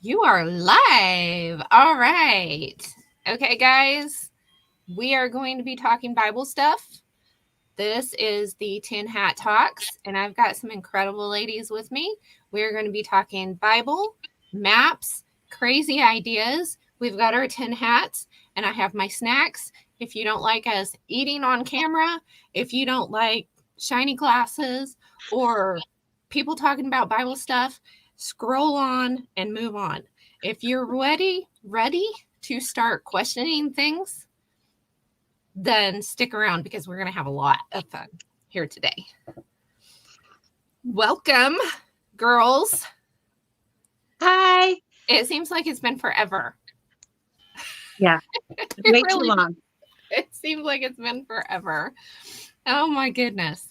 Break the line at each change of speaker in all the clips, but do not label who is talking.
You are live. All right. Okay, guys, we are going to be talking Bible stuff. This is the Tin Hat Talks, and I've got some incredible ladies with me. We're going to be talking Bible, maps, crazy ideas. We've got our tin hats, and I have my snacks. If you don't like us eating on camera, if you don't like shiny glasses or people talking about Bible stuff, scroll on and move on. If you're ready to start questioning things, then stick around because we're going to have a lot of fun here today. Welcome, girls.
Hi.
It seems like it's been forever.
Yeah. Way too long.
It seems like it's been forever. Oh my goodness.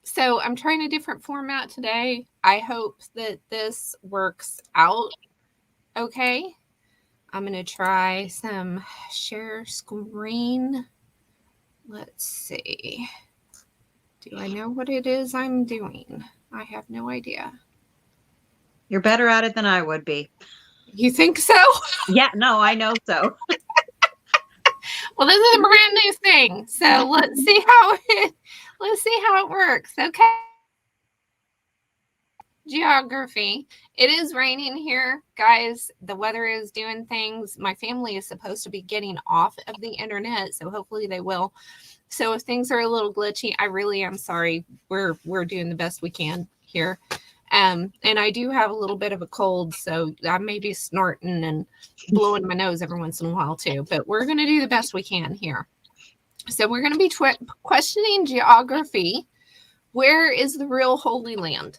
So I'm trying a different format today. I hope that this works out okay. I'm going to try some share screen. Let's see. Do I know what it is I'm doing? I have no idea.
You're better at it than I would be.
You think so?
Yeah, no, I know so.
Well, this is a brand new thing. So let's see how it works. Okay. Geography. It is raining here, guys. The weather is doing things. My family is supposed to be getting off of the internet, so hopefully they will. So if things are a little glitchy, I really am sorry. We're doing the best we can here. And I do have a little bit of a cold, so I may be snorting and blowing my nose every once in a while too. But we're going to do the best we can here. So we're going to be questioning geography. Where is the real Holy Land?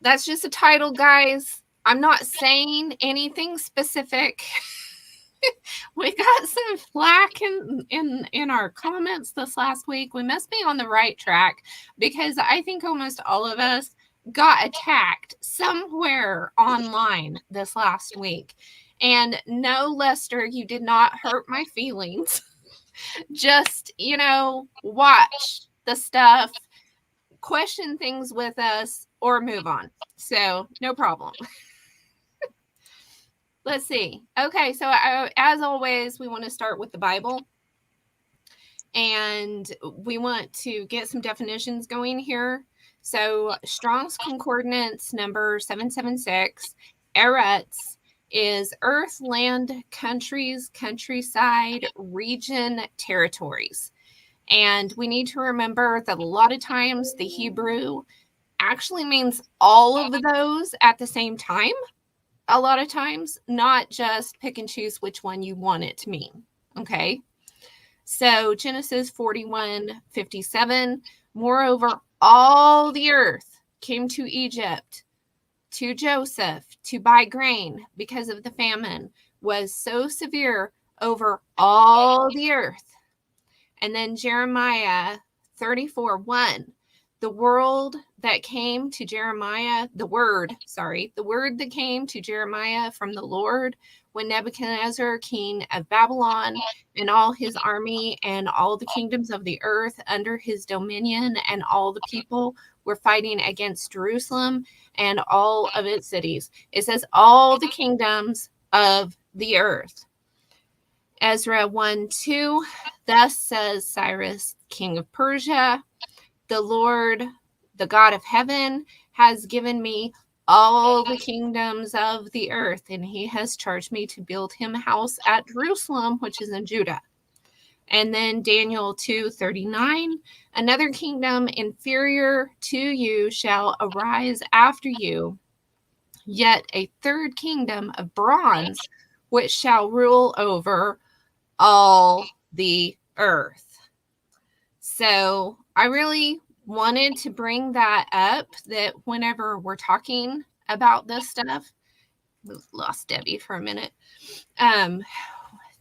That's just a title, guys. I'm not saying anything specific. We got some flack in our comments this last week. We must be on the right track because I think almost all of us got attacked somewhere online this last week. And no, Lester, you did not hurt my feelings. Just, watch the stuff, question things with us, or move on. So no problem. Let's see. Okay, so as always, we want to start with the Bible. And we want to get some definitions going here. So Strong's Concordance number 776, Eretz, is earth, land, countries, countryside, region, territories. And we need to remember that a lot of times the Hebrew actually means all of those at the same time. A lot of times, not just pick and choose which one you want it to mean. Okay. So Genesis 41:57, moreover, all the earth came to Egypt, to Joseph, to buy grain because of the famine was so severe over all the earth. And then Jeremiah 34:1, the word that came to Jeremiah from the Lord when Nebuchadnezzar, king of Babylon, and all his army and all the kingdoms of the earth under his dominion and all the people were fighting against Jerusalem and all of its cities. It says all the kingdoms of the earth. Ezra 1:2, thus says Cyrus, king of Persia, the Lord, the God of heaven, has given me all the kingdoms of the earth, and he has charged me to build him a house at Jerusalem, which is in Judah. And then Daniel 2:39, another kingdom inferior to you shall arise after you, yet a third kingdom of bronze, which shall rule over all the earth. So I really wanted to bring that up, that whenever we're talking about this stuff, we lost Debbie for a minute.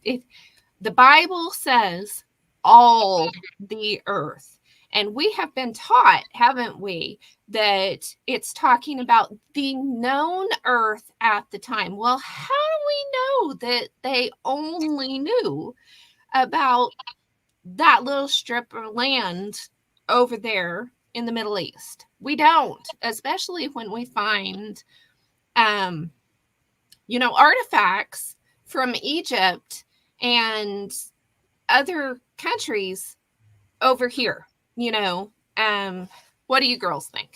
The Bible says all the earth. And we have been taught, haven't we, that it's talking about the known earth at the time. Well, how do we know that they only knew about that little strip of land over there in the Middle East? We don't, especially when we find artifacts from Egypt and other countries over here. What do you girls think?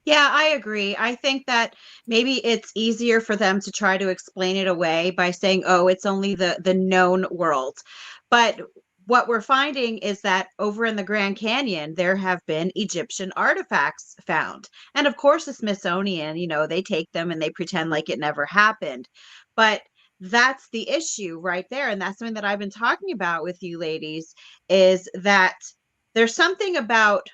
Yeah, I agree. I think that maybe it's easier for them to try to explain it away by saying, "Oh, it's only the known world." But what we're finding is that over in the Grand Canyon, there have been Egyptian artifacts found. And of course, the Smithsonian, they take them and they pretend like it never happened. But that's the issue right there. And that's something that I've been talking about with you ladies is that there's something about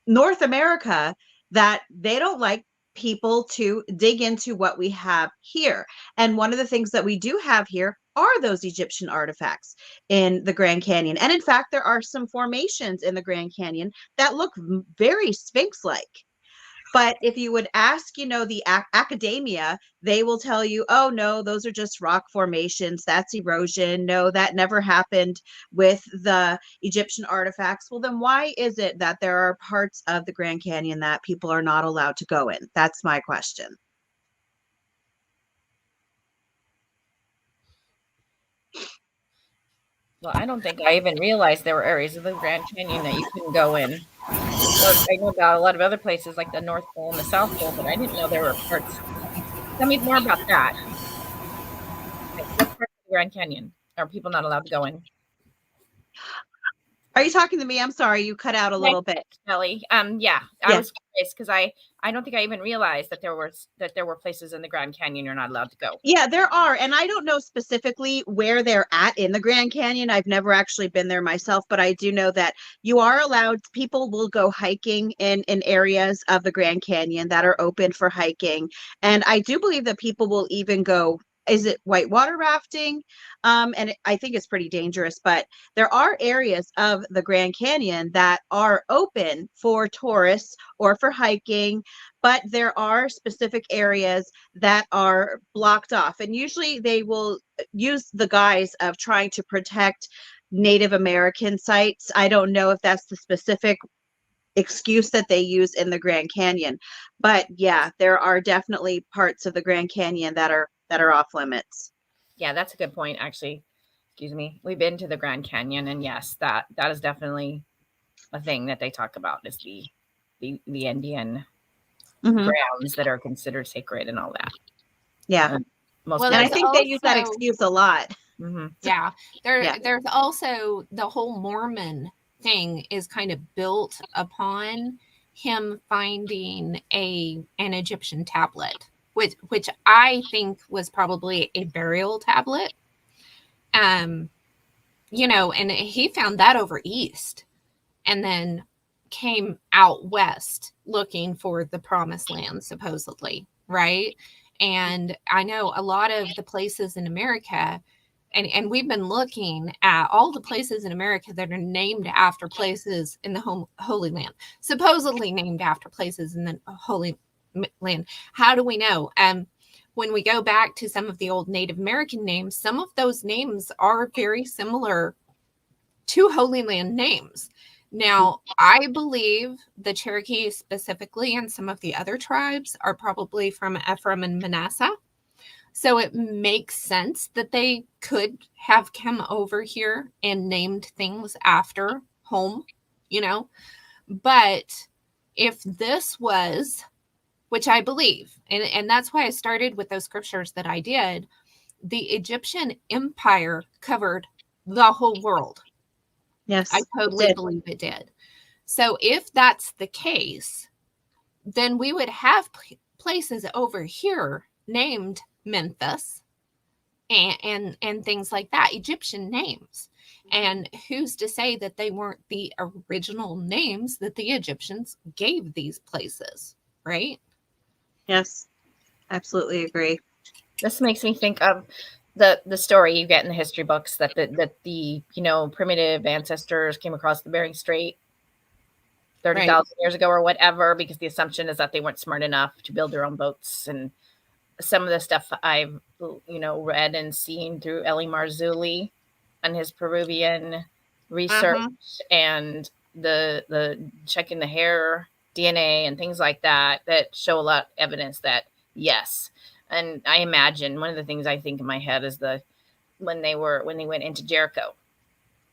North America that they don't like people to dig into what we have here. And one of the things that we do have here are those Egyptian artifacts in the Grand Canyon. And in fact, there are some formations in the Grand Canyon that look very Sphinx like. But if you would ask, the academia, they will tell you, oh, no, those are just rock formations. That's erosion. No, that never happened with the Egyptian artifacts. Well, then why is it that there are parts of the Grand Canyon that people are not allowed to go in? That's my question.
Well, I don't think I even realized there were areas of the Grand Canyon that you couldn't go in. I know about a lot of other places like the North Pole and the South Pole, but I didn't know there were parts. Tell me more about that. Like, what part of the Grand Canyon are people not allowed to go in?
Are you talking to me? I'm sorry, you cut out a little bit.
Kelly. Yeah, I was curious because I don't think I even realized that there were places in the Grand Canyon you're not allowed to go.
Yeah, there are. And I don't know specifically where they're at in the Grand Canyon. I've never actually been there myself, but I do know that you are allowed, people will go hiking in areas of the Grand Canyon that are open for hiking. And I do believe that people will even go, is it whitewater rafting? I think it's pretty dangerous, but there are areas of the Grand Canyon that are open for tourists or for hiking, but there are specific areas that are blocked off. And usually they will use the guise of trying to protect Native American sites. I don't know if that's the specific excuse that they use in the Grand Canyon, but yeah, there are definitely parts of the Grand Canyon that are off limits.
Yeah, that's a good point, actually. Excuse me. We've been to the Grand Canyon, and yes, that is definitely a thing that they talk about is the Indian grounds that are considered sacred and all that.
Yeah. And I think they use that excuse a lot.
Mm-hmm.
Yeah. There's also the whole Mormon thing is kind of built upon him finding an Egyptian tablet, which I think was probably a burial tablet. And he found that over east and then came out west looking for the promised land, supposedly, right? And I know a lot of the places in America, and we've been looking at all the places in America that are named after places in the Holy Land, supposedly named after places in the Holy Land. How do we know? When we go back to some of the old Native American names, some of those names are very similar to Holy Land names. Now, I believe the Cherokee specifically and some of the other tribes are probably from Ephraim and Manasseh. So it makes sense that they could have come over here and named things after home, But if this was, which I believe, and that's why I started with those scriptures that I did, the Egyptian empire covered the whole world.
Yes,
I totally believe it did. So if that's the case, then we would have places over here named Memphis and things like that, Egyptian names. And who's to say that they weren't the original names that the Egyptians gave these places, right?
Yes, absolutely agree.
This makes me think of the story you get in the history books that the primitive ancestors came across the Bering Strait 30,000 years ago or whatever, because the assumption is that they weren't smart enough to build their own boats. And some of the stuff I've read and seen through Elie Marzulli and his Peruvian research and the checking the hair DNA and things like that show a lot of evidence that Yes. And I imagine one of the things I think in my head is when they went into Jericho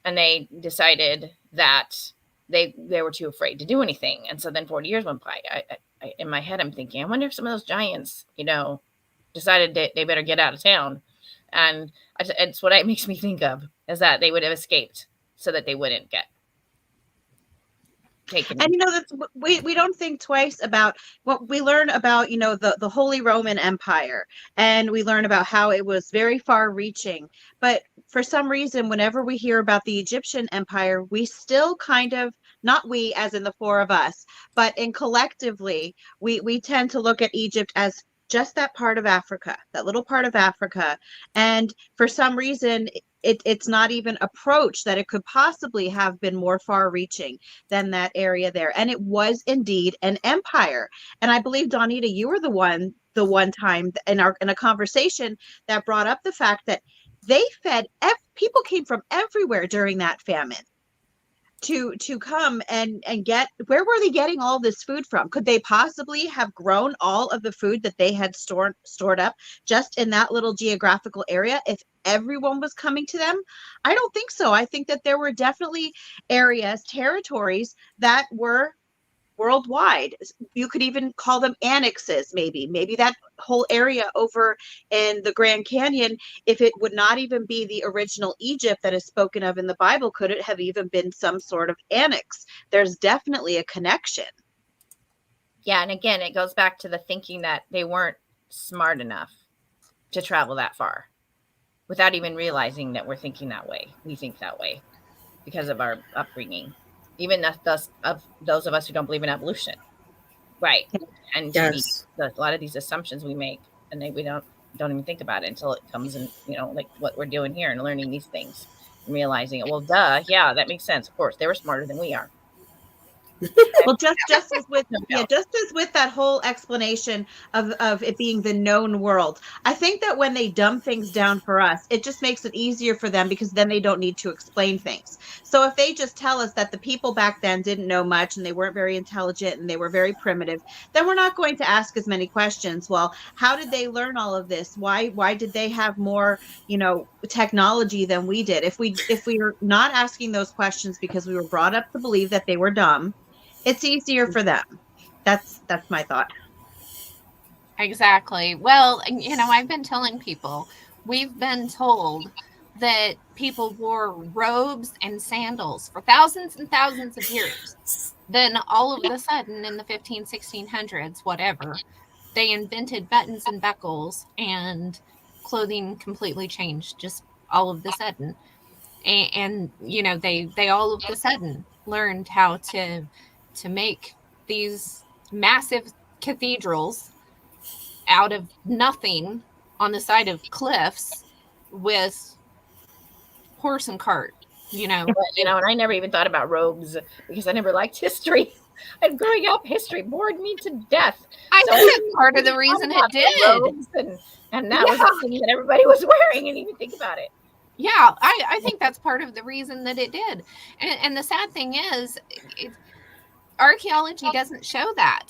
and they decided that they were too afraid to do anything. And so then 40 years went by. In my head, I'm thinking, I wonder if some of those giants, decided that they better get out of town. And it's what it makes me think of, is that they would have escaped so that they wouldn't get taken.
And that's, we don't think twice about what we learn about, the Holy Roman Empire, and we learn about how it was very far reaching. But for some reason, whenever we hear about the Egyptian Empire, we still kind of, not we as in the four of us, but in collectively, we tend to look at Egypt as just that part of Africa, that little part of Africa. And for some reason, it's not even approached that it could possibly have been more far reaching than that area there. And it was indeed an empire. And I believe, Donita, you were the one time in a conversation that brought up the fact that they fed people came from everywhere during that famine to come and get. Where were they getting all this food from? Could they possibly have grown all of the food that they had stored up just in that little geographical area if everyone was coming to them? I don't think so. I think that there were definitely areas, territories that were worldwide. You could even call them annexes, maybe that whole area over in the Grand Canyon, if it would not even be the original Egypt that is spoken of in the Bible, could it have even been some sort of annex? There's definitely a connection.
Yeah, and again, it goes back to the thinking that they weren't smart enough to travel that far without even realizing that we're thinking that way. We think that way because of our upbringing. Even those of us who don't believe in evolution, right? And
Yes.
a lot of these assumptions we make, and we don't even think about it until it comes in, like what we're doing here and learning these things and realizing it. Well, duh, yeah, that makes sense. Of course, they were smarter than we are.
Well, just as with that whole explanation of it being the known world, I think that when they dumb things down for us, it just makes it easier for them because then they don't need to explain things. So if they just tell us that the people back then didn't know much and they weren't very intelligent and they were very primitive, then we're not going to ask as many questions. Well, how did they learn all of this? Why did they have more, technology than we did? If we are not asking those questions because we were brought up to believe that they were dumb, it's easier for them. That's my thought.
Exactly. Well, I've been telling people, we've been told that people wore robes and sandals for thousands and thousands of years. Then all of a sudden in the 1600s, whatever, they invented buttons and buckles and clothing completely changed just all of the sudden. And they all of the sudden learned how to make these massive cathedrals out of nothing on the side of cliffs with horse and cart,
And I never even thought about robes because I never liked history. And growing up, history bored me to death.
I think that's part of the reason it did.
Robes and that was the thing that everybody was wearing, and even think about it.
Yeah, I think that's part of the reason that it did. And the sad thing is, archaeology doesn't show that.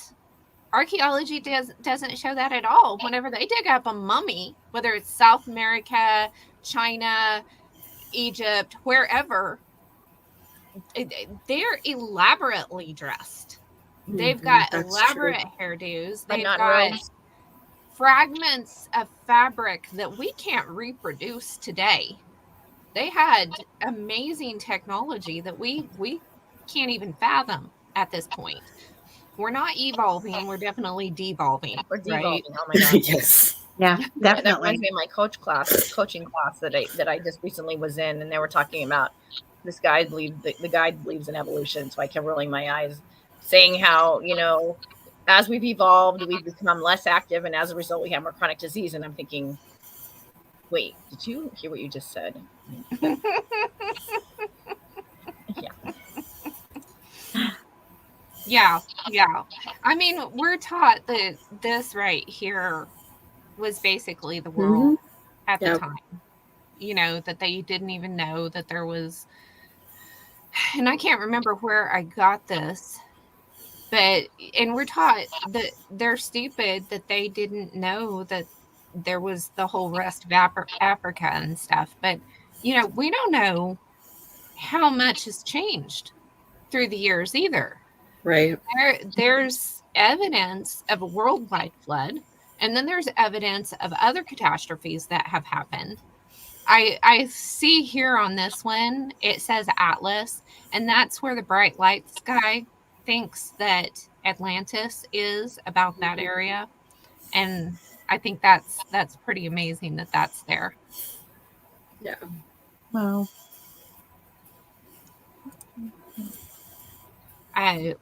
Archaeology doesn't show that at all. Whenever they dig up a mummy, whether it's South America, China, Egypt, wherever, they're elaborately dressed. They've got elaborate hairdos. They've got fragments of fabric that we can't reproduce today. They had amazing technology that we can't even fathom at this point. We're not evolving. We're definitely devolving.
We're devolving.
Right?
Oh my God.
Yes.
Yeah, definitely.
That reminds me of my coaching class that I just recently was in, and they were talking about this guy the guide believes in evolution. So I kept rolling my eyes, saying how, as we've evolved, we've become less active, and as a result, we have more chronic disease. And I'm thinking, wait, did you hear what you just said?
Yeah. I mean, we're taught that this right here was basically the world at the time. That they didn't even know that there was, and I can't remember where I got this, But and we're taught that they're stupid that they didn't know that there was the whole rest of Africa and stuff. But we don't know how much has changed through the years either.
Right.
There's evidence of a worldwide flood, and then there's evidence of other catastrophes that have happened. I see here on this one, it says Atlas, and that's where the bright lights guy thinks that Atlantis is, about that area. And I think that's pretty amazing that that's there.
Yeah.
Wow.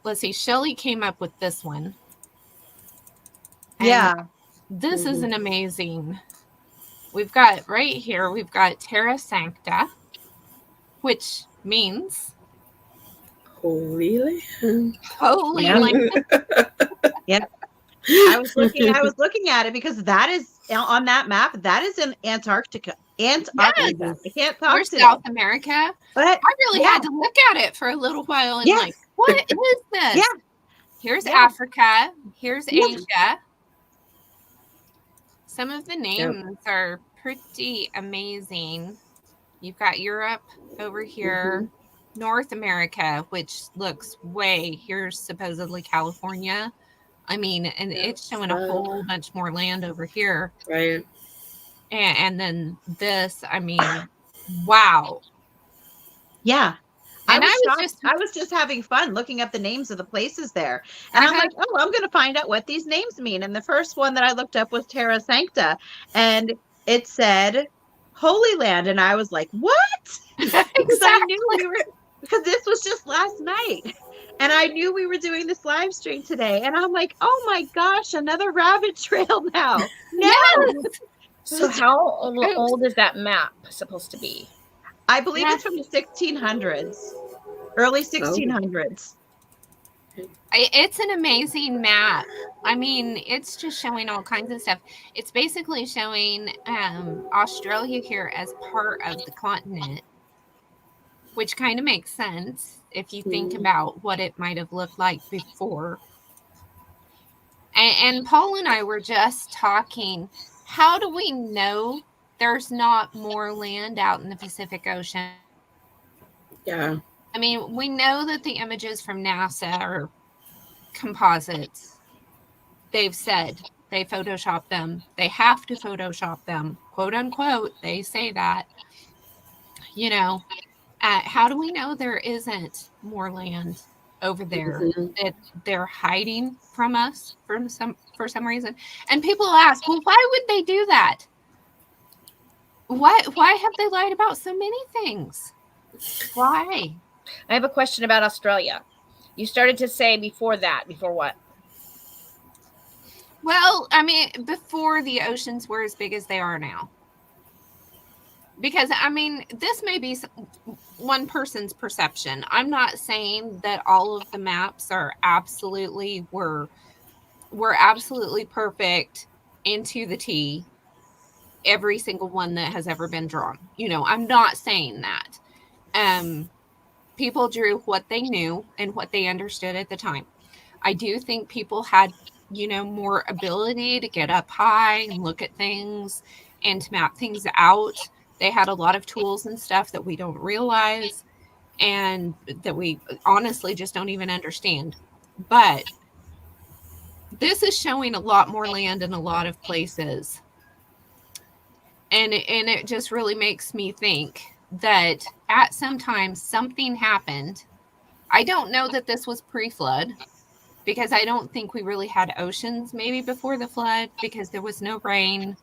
Let's see, Shelley came up with this one. And
Yeah.
this is an amazing. We've got right here, we've got Terra Sancta, which means
Holy land.
holy
Yeah.
land.
Yep. I was looking at it because that is on that map. That is in Antarctica. Antarctica. I can't talk
We're
to
South America.
But
I really
yeah.
had to look at it for a little while and
Yes.
like, what is this?
Yeah.
Here's
Yeah.
Africa. Here's
Yeah.
Asia. Some of the names are pretty amazing. You've got Europe over here, North America, which looks way, here's supposedly California. I mean, and it's showing a whole bunch more land over here.
Right.
And then this, I mean, wow.
Yeah.
And
I was just having fun looking up the names of the places there. And I'm like, oh, I'm going to find out what these names mean. And the first one that I looked up was Terra Sancta. And it said Holy Land. And I was like, what? Because I knew because this was just last night. And I knew we were doing this live stream today. And I'm like, oh my gosh, another rabbit trail now. No.
Yes.
So how old is that map supposed to be?
I believe it's from the 1600s, early 1600s.
It's an amazing map. I mean, it's just showing all kinds of stuff. It's basically showing Australia here as part of the continent, which kind of makes sense if you think about what it might have looked like before. And Paul and I were just talking, how do we know there's not more land out in the Pacific Ocean?
Yeah.
I mean, we know that the images from NASA are composites. They've said they Photoshop them. They have to Photoshop them, quote unquote. They say that. How do we know there isn't more land over there that they're hiding from us for some reason? And people ask, well, why would they do that? Why have they lied about so many things? Why?
I have a question about Australia. You started to say before what?
Well, I mean, before the oceans were as big as they are now. Because, I mean, this may be one person's perception. I'm not saying that all of the maps are absolutely, were absolutely perfect into the T. Every single one that has ever been drawn. I'm not saying that. People drew what they knew and what they understood at the time. I do think people had, more ability to get up high and look at things and to map things out. They had a lot of tools and stuff that we don't realize and that we honestly just don't even understand. But this is showing a lot more land in a lot of places. And it just really makes me think that at some time something happened. I don't know that this was pre-flood because I don't think we really had oceans maybe before the flood because there was no rain.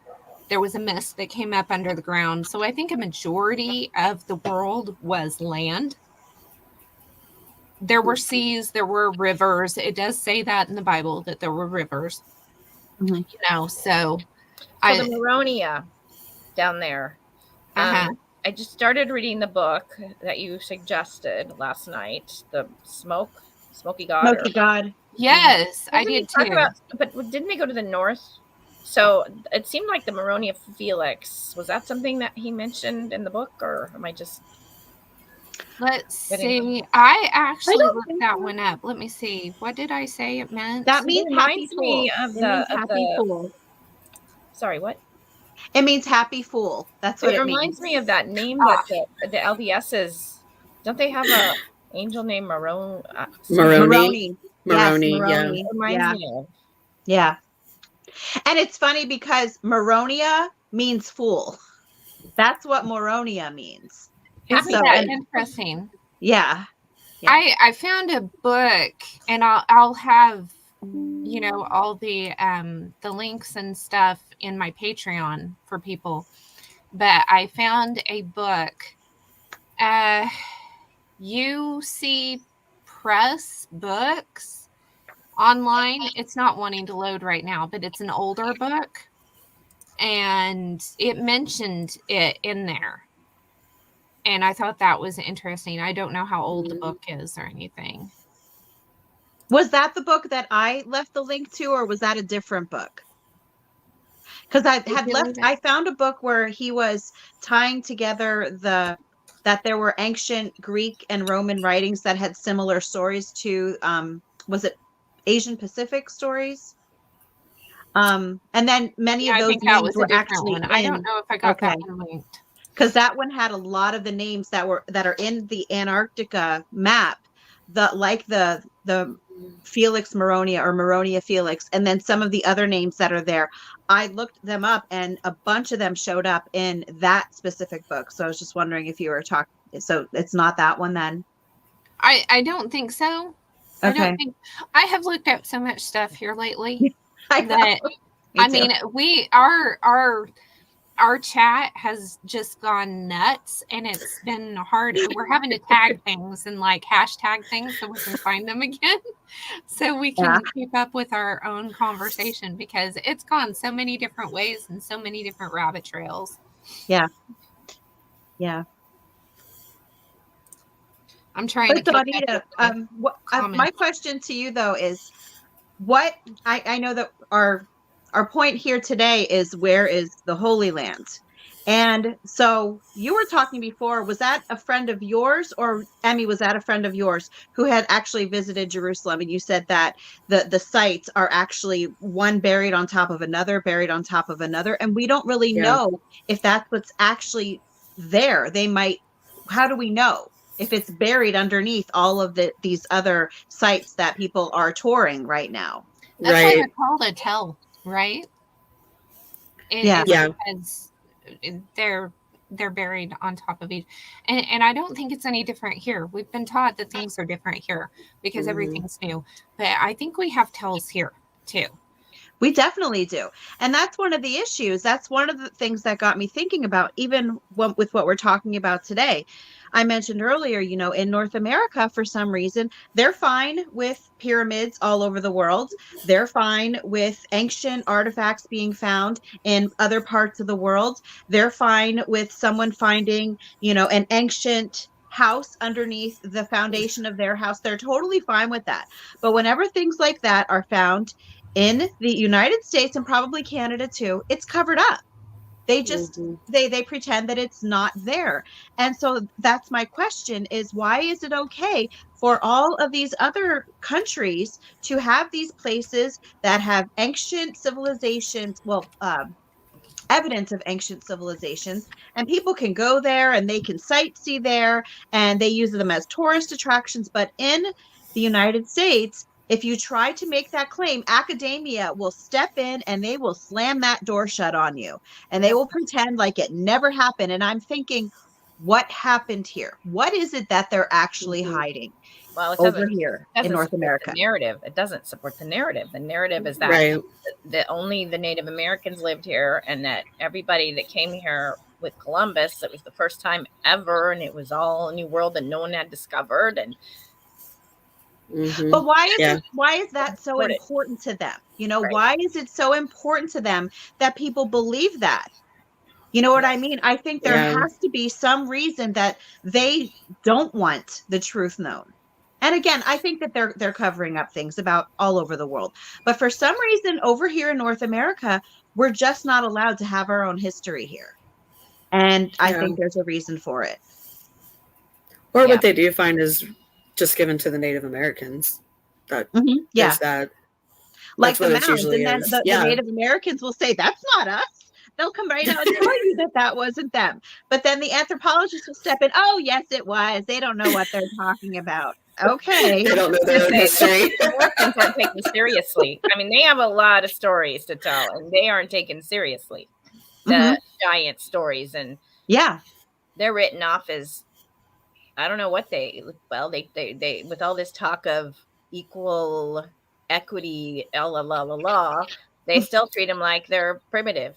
There was a mist that came up under the ground. So I think a majority of the world was land. There were seas, there were rivers. It does say that in the Bible that there were rivers. So
the Maronia down there. I just started reading the book that you suggested last night, the Smoky God.
Smoky God.
Yes, I did too.
But didn't they go to the north? So it seemed like the Maronia Felix. Was that something that he mentioned in the book, or am I just?
Let's
But in-
see. I actually
don't
looked
think
that
so.
one up. Let me see. What did I say it meant?
That
it
means happy
reminds
fool.
me of
It means
the
happy fool.
sorry, what?
It means happy fool. That's what
It
it
reminds
means.
me of that name
Ah.
that the LDSs don't they have a angel named Marone?
Moroni.
Yes,
Moroni, yeah.
Moroni.
It reminds
Yeah,
me of.
yeah. And it's funny because Moronia means fool. That's what Moronia means.
Isn't
So,
that
and
interesting?
yeah, yeah.
I found a book, and I'll have all the links and stuff in my Patreon for people. But I found a book, UC Press Books online. It's not wanting to load right now, but it's an older book, and it mentioned it in there. And I thought that was interesting. I don't know how old the book is or anything.
Was that the book that I left the link to, or was that a different book? Because I found a book where he was tying together that there were ancient Greek and Roman writings that had similar stories to, was it Asian Pacific stories? And then many
Yeah,
of
I
those
think that
names
was a
were
different
actually
one. I don't
in.
know if I got
Okay.
that one linked.
Because that one had a lot of the names that are in the Antarctica map, the Felix Moronia or Moronia Felix, and then some of the other names that are there. I looked them up, and a bunch of them showed up in that specific book. So I was just wondering if you were talking. So it's not that one then.
I don't think so. I
Okay.
don't think I have looked up so much stuff here lately
I know.
that
Me
I
too.
mean our chat has just gone nuts, and it's been hard. We're having to tag things and like hashtag things so we can find them again, so we can keep up with our own conversation, because it's gone so many different ways and so many different rabbit trails.
Yeah.
I'm trying to
So
catch
Anita,
up with
my question to you though is, what I know that our point here today is, where is the Holy Land? And so you were talking before, was that a friend of yours, or Emmy, was that a friend of yours who had actually visited Jerusalem? And you said that the sites are actually one buried on top of another, buried on top of another. And we don't really know if that's what's actually there. How do we know if it's buried underneath all of these other sites that people are touring right now?
That's why
Right.
they're called a tell, right?
Yeah.
Because they're buried on top of each, and I don't think it's any different here. We've been taught that things are different here because everything's new, but I think we have tells here too.
We definitely do. And that's one of the issues. That's one of the things that got me thinking about, even with what we're talking about today. I mentioned earlier, in North America, for some reason, they're fine with pyramids all over the world. They're fine with ancient artifacts being found in other parts of the world. They're fine with someone finding, an ancient house underneath the foundation of their house. They're totally fine with that. But whenever things like that are found in the United States, and probably Canada too, it's covered up. They just they pretend that it's not there. And so that's my question, is why is it okay for all of these other countries to have these places that have ancient civilizations, evidence of ancient civilizations, and people can go there and they can sightsee there and they use them as tourist attractions? But in the United States, if you try to make that claim, academia will step in and they will slam that door shut on you, and they will pretend like it never happened. And I'm thinking, what happened here? What is it that they're actually hiding over here in North America?
The narrative. It doesn't support the narrative. The narrative is that
Right.
only the Native Americans lived here, and that everybody that came here with Columbus, it was the first time ever, and it was all a new world that no one had discovered. And
but why is that so important to them? Why is it so important to them that people believe that? You know what I mean? I think there has to be some reason that they don't want the truth known. And again, I think that they're covering up things about all over the world. But for some reason, over here in North America, we're just not allowed to have our own history here. And I think there's a reason for it.
Or
Yeah.
what they do find is just given to the Native Americans. That
Yeah.
is that.
Like
That's
the
what it
mounds,
usually
and then
is.
the
Yeah.
Native Americans will say, that's not us. They'll come right out and tell you that that wasn't them. But then the anthropologists will step in. Oh, yes, it was. They don't know what they're talking about. Okay.
They don't know
I was
their own
gonna say,
history.
the Americans aren't taken seriously. I mean, they have a lot of stories to tell, and they aren't taken seriously. The giant stories, and
Yeah.
they're written off as, I don't know what they with all this talk of equal equity, la la la la, they still treat them like they're primitive,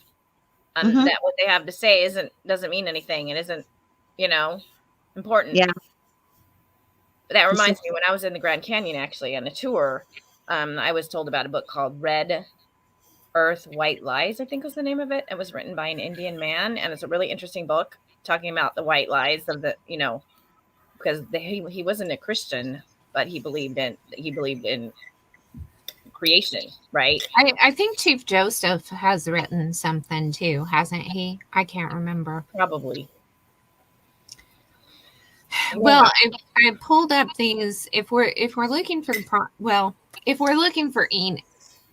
and
Mhm.
that what they have to say doesn't mean anything and isn't, important.
Yeah.
That reminds me, when I was in the Grand Canyon, actually, on a tour, I was told about a book called Red Earth, White Lies, I think was the name of it. It was written by an Indian man, and it's a really interesting book talking about the white lies of the, because he wasn't a Christian, but he believed in creation, right?
I think Chief Joseph has written something too, hasn't he? I can't remember.
Probably.
Well, I pulled up these. If we're looking for if we're looking for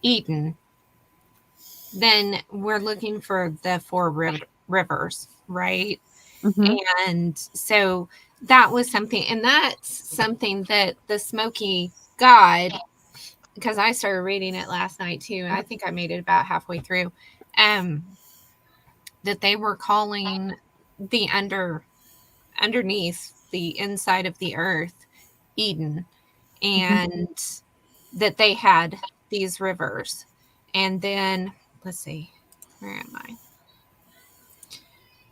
Eden, then we're looking for the four rivers, right?
Mhm.
And so that was something, and that's something that the Smoky God, because I started reading it last night too. I think I made it about halfway through. That they were calling the underneath the inside of the earth Eden, and that they had these rivers. And then let's see, where am I?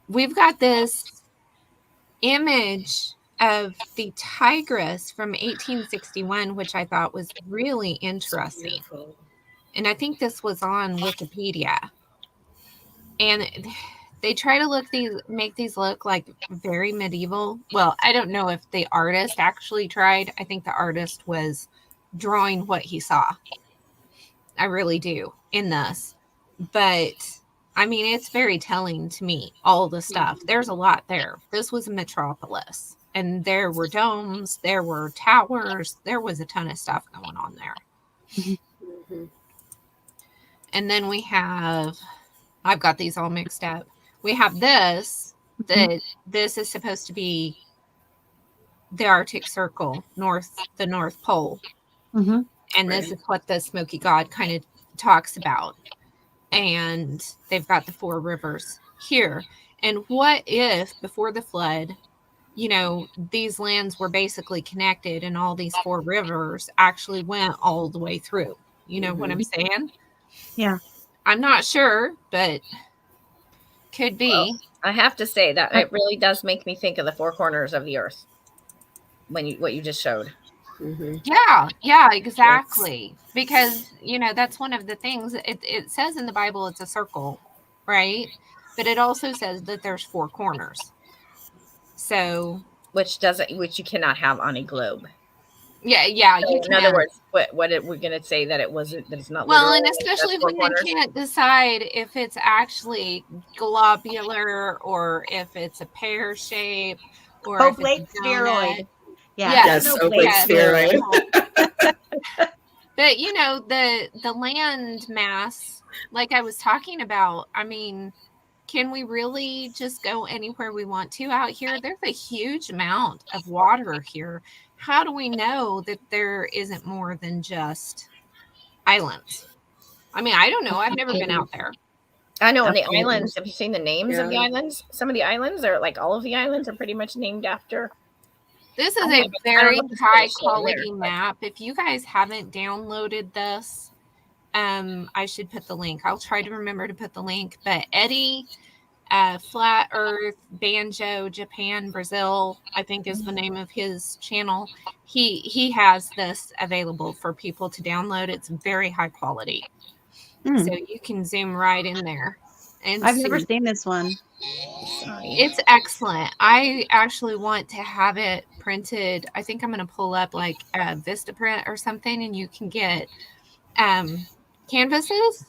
We've got this image of the tigress from 1861, which I thought was really interesting.
Beautiful.
And I think this was on Wikipedia. And they try to make these look like very medieval. Well, I don't know if the artist actually tried. I think the artist was drawing what he saw. I really do in this. But I mean, it's very telling to me, all the stuff. There's a lot there. This was a metropolis, and there were domes, there were towers, there was a ton of stuff going on there.
Mhm.
And then I've got these all mixed up. We have this, that this is supposed to be the Arctic Circle, the North Pole.
Mhm.
And this is what the Smoky God kind of talks about. And they've got the four rivers here. And what if before the flood, these lands were basically connected and all these four rivers actually went all the way through? You know what I'm saying?
Yeah.
I'm not sure, but could be.
Well, I have to say that it really does make me think of the four corners of the earth what you just showed.
Mhm.
Yeah, exactly. Because, that's one of the things. It says in the Bible it's a circle, right? But it also says that there's four corners. So,
Which you cannot have on a globe.
yeah,
So
you
in
can.
other words, we're going to say that that it's not
Well,
literal.
and
That's
especially
four
when
corners.
they can't decide if it's actually globular or if it's a pear shape or if it's
Oblate
a donut.
spheroid. Yeah.
Yes,
it's an
Oblate
yes.
spheroid.
But the land mass, like I was talking about, I mean, can we really just go anywhere we want to out here? There's a huge amount of water here. How do we know that there isn't more than just islands? I mean, I don't know. I've never been out there.
I know on the
Absolutely.
islands. Have you seen the names of the
Yeah.
islands? Some of the islands are like all of the islands are pretty much named after.
This is
I
a
don't
very
know if it's
high
finished down there,
quality
but-
map. If you guys haven't downloaded this, I should put the link. I'll try to remember to put the link. But Eddie, Flat Earth, Banjo, Japan, Brazil, I think is the name of his channel. He has this available for people to download. It's very high quality. So you can zoom right in there and
I've
see.
never seen this one.
It's excellent. I actually want to have it printed. I think I'm going to pull up like a Vistaprint or something, and you can get canvases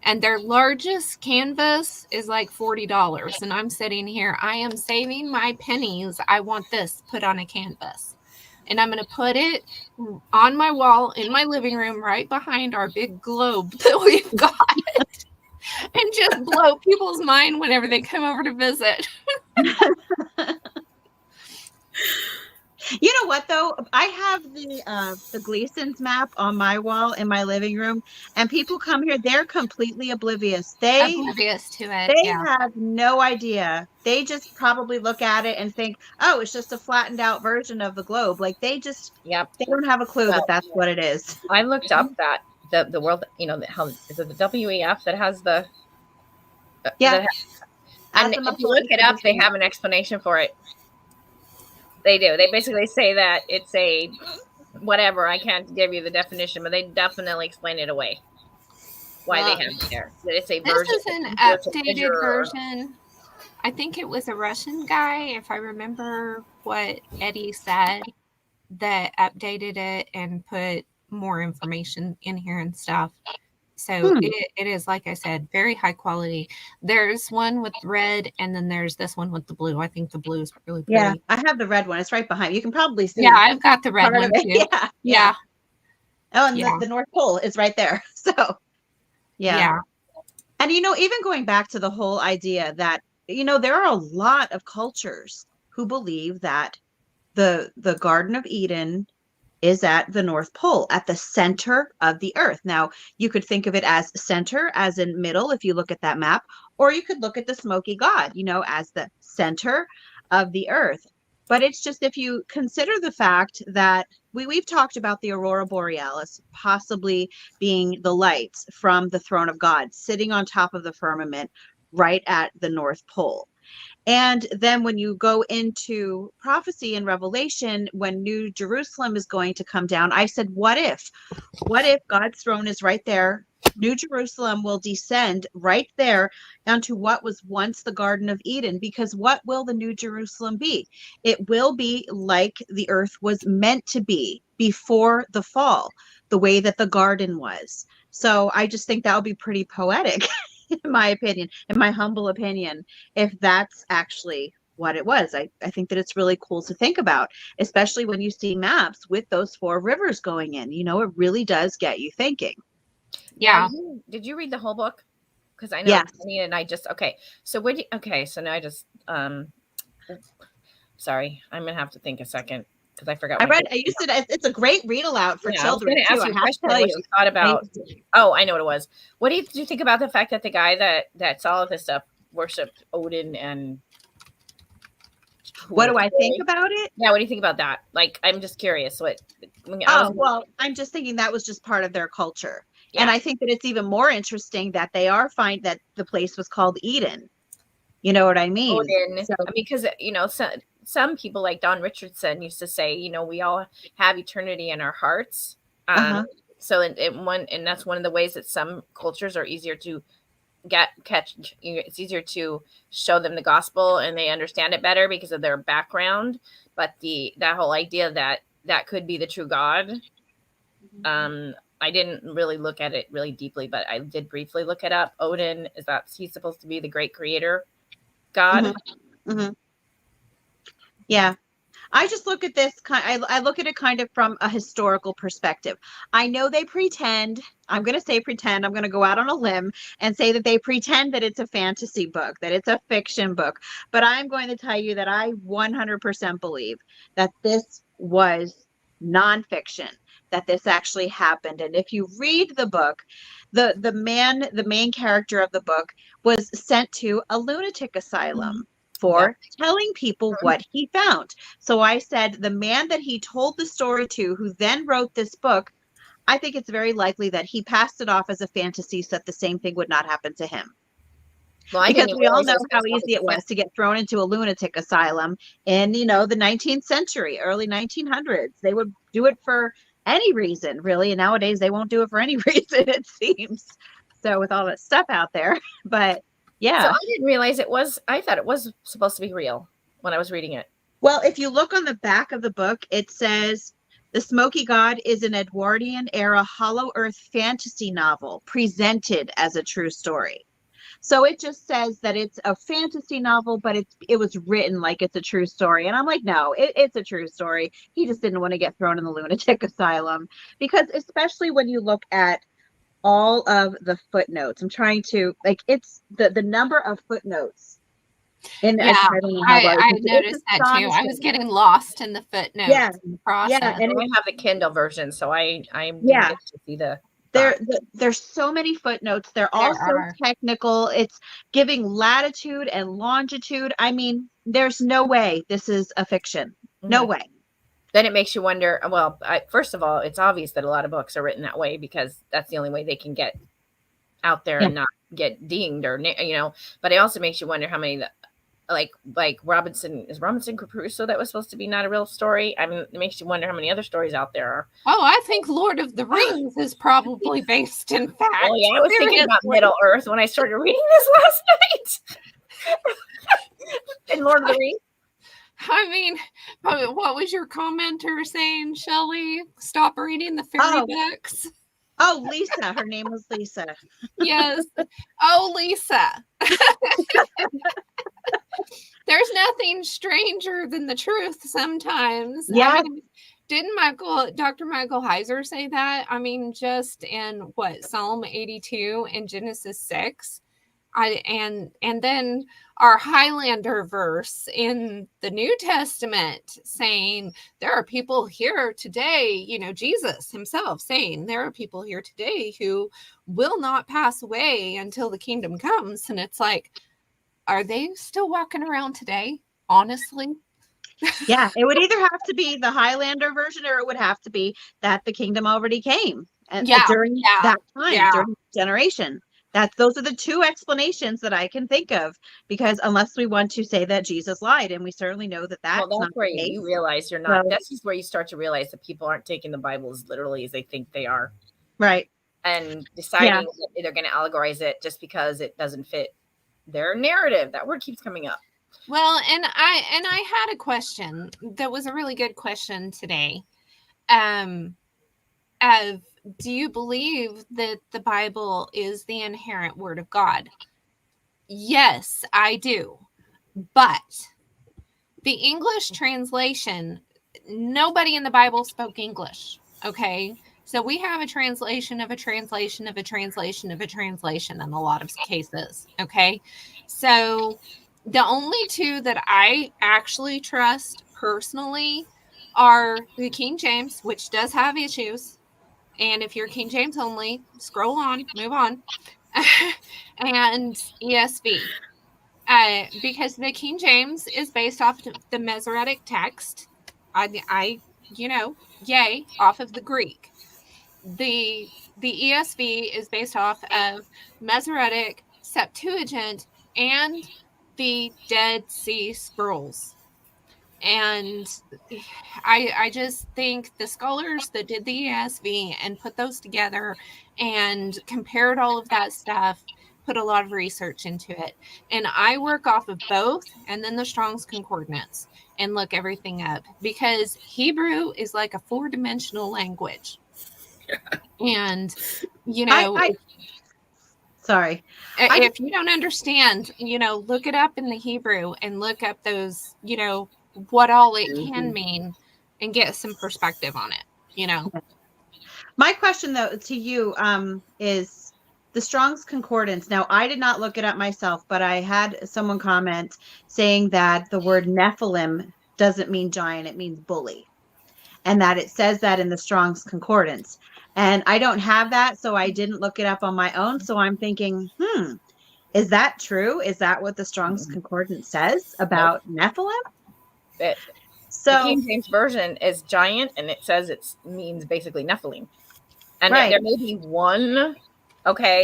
And their largest canvas is like $40. And I'm sitting here, I am saving my pennies. I want this put on a canvas. And I'm going to put it on my wall in my living room right behind our big globe that we've got. And just blow people's mind whenever they come over to visit.
You know what though? I have the Gleason's map on my wall in my living room, and people come here, they're completely oblivious.
Oblivious to it.
They
Yeah.
have no idea. They just probably look at it and think, "Oh, it's just a flattened out version of the globe." Like they don't have a clue that that's what it is.
I looked up that the world, how is it the WEF that has the
Yeah.
And if you look it up, they have an explanation for it. They do. They basically say that it's a whatever. I can't give you the definition, but they definitely explain it away. Why they have it there. That it's a version.
This is an updated version. I think it was a Russian guy, if I remember what Eddie said, that updated it and put more information in here and stuff. So it is, like I said, very high quality. There's one with red, and then there's this one with the blue. I think the blue is really pretty.
Yeah, I have the red one. It's right behind. You can probably see.
Yeah, I've got the red one too.
Yeah. Oh, and the North Pole is right there. So, yeah. And, even going back to the whole idea that, there are a lot of cultures who believe that the Garden of Eden is at the North Pole, at the center of the earth. Now, you could think of it as center, as in middle, if you look at that map, or you could look at the smoky god, as the center of the earth. But it's just, if you consider the fact that we've talked about the aurora borealis possibly being the lights from the throne of God sitting on top of the firmament right at the North Pole. And then when you go into prophecy and Revelation, when New Jerusalem is going to come down, I said, what if God's throne is right there? New Jerusalem will descend right there onto what was once the Garden of Eden, because what will the New Jerusalem be? It will be like the earth was meant to be before the fall, the way that the garden was. So I just think that would be pretty poetic. In my opinion, in my humble opinion, if that's actually what it was. I think that it's really cool to think about, especially when you see maps with those 4 rivers going in. It really does get you thinking.
Yeah. Did you read the whole book? Because I know and I just So so now I just sorry, I'm gonna have to think a second because I forgot.
It's a great read aloud for children.
I was going to ask you a question. What you thought about? Oh, I know what it was. What did you think about the fact that the guy that saw all this stuff worshipped Odin and?
What do I think about it?
Yeah, what do you think about that? Like, I'm just curious.
I'm just thinking that was just part of their culture, and I think that it's even more interesting that they that the place was called Eden. You know what I mean?
Odin, because some people like Don Richardson used to say, we all have eternity in our hearts. So and that's one of the ways that some cultures are easier to catch. It's easier to show them the gospel and they understand it better because of their background. But that whole idea that could be the true God. I didn't really look at it really deeply, but I did briefly look it up. Odin, he's supposed to be the great creator God?
Yeah. I just look at this I look at it kind of from a historical perspective. I know they pretend, I'm going to go out on a limb and say that they pretend that it's a fantasy book, that it's a fiction book. But I'm going to tell you that I 100% believe that this was nonfiction, that this actually happened. And if you read the book, the main character of the book was sent to a lunatic asylum for telling people what he found. So I said, the man that he told the story to, who then wrote this book, I think it's very likely that he passed it off as a fantasy so that the same thing would not happen to him. Well, because we all know how easy it was to get thrown into a lunatic asylum in, the 19th century, early 1900s. They would do it for any reason, really. And nowadays they won't do it for any reason, it seems. So with all that stuff out there, but yeah.
So I didn't realize I thought it was supposed to be real when I was reading it.
Well, if you look on the back of the book, it says The Smoky God is an Edwardian era Hollow Earth fantasy novel presented as a true story. So it just says that it's a fantasy novel, but it was written like it's a true story. And I'm like, no, it's a true story. He just didn't want to get thrown in the lunatic asylum, because especially when you look at all of the footnotes, I'm trying to, like, it's the number of footnotes. And
Yeah,
I don't know how large
I
it's
noticed that too. I was
astonishing.
getting lost in the footnotes
Yeah,
in the
yeah,
process.
and
I have the Kindle version, so I didn't
yeah.
get to see the
There's so many footnotes. They're
There
all so
are.
technical. It's giving latitude and longitude. I mean, there's no way this is a fiction. No
Mhm.
way.
Then it makes you wonder. Well, first of all, it's obvious that a lot of books are written that way because that's the only way they can get out there
Yeah.
and not get dinged or But it also makes you wonder how many like Robinson Crusoe that was supposed to be not a real story. I mean, it makes you wonder how many other stories out there are.
Oh, I think Lord of the Rings is probably based in fact.
Well, yeah, I was thinking about
Seriously.
Middle Earth when I started reading this last night. In Lord of the Rings.
I mean, what was your commenter saying, Shelley? Stop reading the fairy books.
Oh, Lisa. Her name was Lisa.
Yes. Oh, Lisa. There's nothing stranger than the truth sometimes.
Yeah.
I mean, didn't Dr. Michael Heiser say that? I mean, just in Psalm 82 and Genesis 6. And then our Highlander verse in the New Testament saying there are people here today, Jesus himself saying there are people here today who will not pass away until the kingdom comes. And it's like, are they still walking around today? Honestly?
Yeah, it would either have to be the Highlander version, or it would have to be that the kingdom already came during that time, during the generation. Those are the two explanations that I can think of, because unless we want to say that Jesus lied, and we certainly know that that's
well,
not
that's where
the case.
you realize you're not. That's just where you start to realize that people aren't taking the Bible as literally as they think they are,
right?
And deciding that they're going to allegorize it just because it doesn't fit their narrative. That word keeps coming up.
Well, and I had a question that was a really good question today. Do you believe that the Bible is the inherent word of God? Yes, I do. But the English translation, nobody in the Bible spoke English. Okay. So we have a translation of a translation of a translation of a translation in a lot of cases. Okay. So the only two that I actually trust personally are the King James, which does have issues. And if you're King James only, scroll on, move on. And ESV. Because the King James is based off the Masoretic text. Yay, off of the Greek. The ESV is based off of Masoretic, Septuagint, and the Dead Sea Scrolls. And I just think the scholars that did the ESV and put those together and compared all of that stuff put a lot of research into it. And I work off of both and then the Strong's Concordance and look everything up, because Hebrew is like a 4-dimensional language. And,
sorry.
If you don't understand, look it up in the Hebrew and look up those, what all it can mean and get some perspective on it,
My question though to you is the Strong's Concordance. Now, I did not look it up myself, but I had someone comment saying that the word Nephilim doesn't mean giant, it means bully. And that it says that in the Strong's Concordance. And I don't have that, so I didn't look it up on my own. So I'm thinking, is that true? Is that what the Strong's Concordance says about Nephilim?
The King James version is giant, and it says it means basically Nephilim. And there may be one,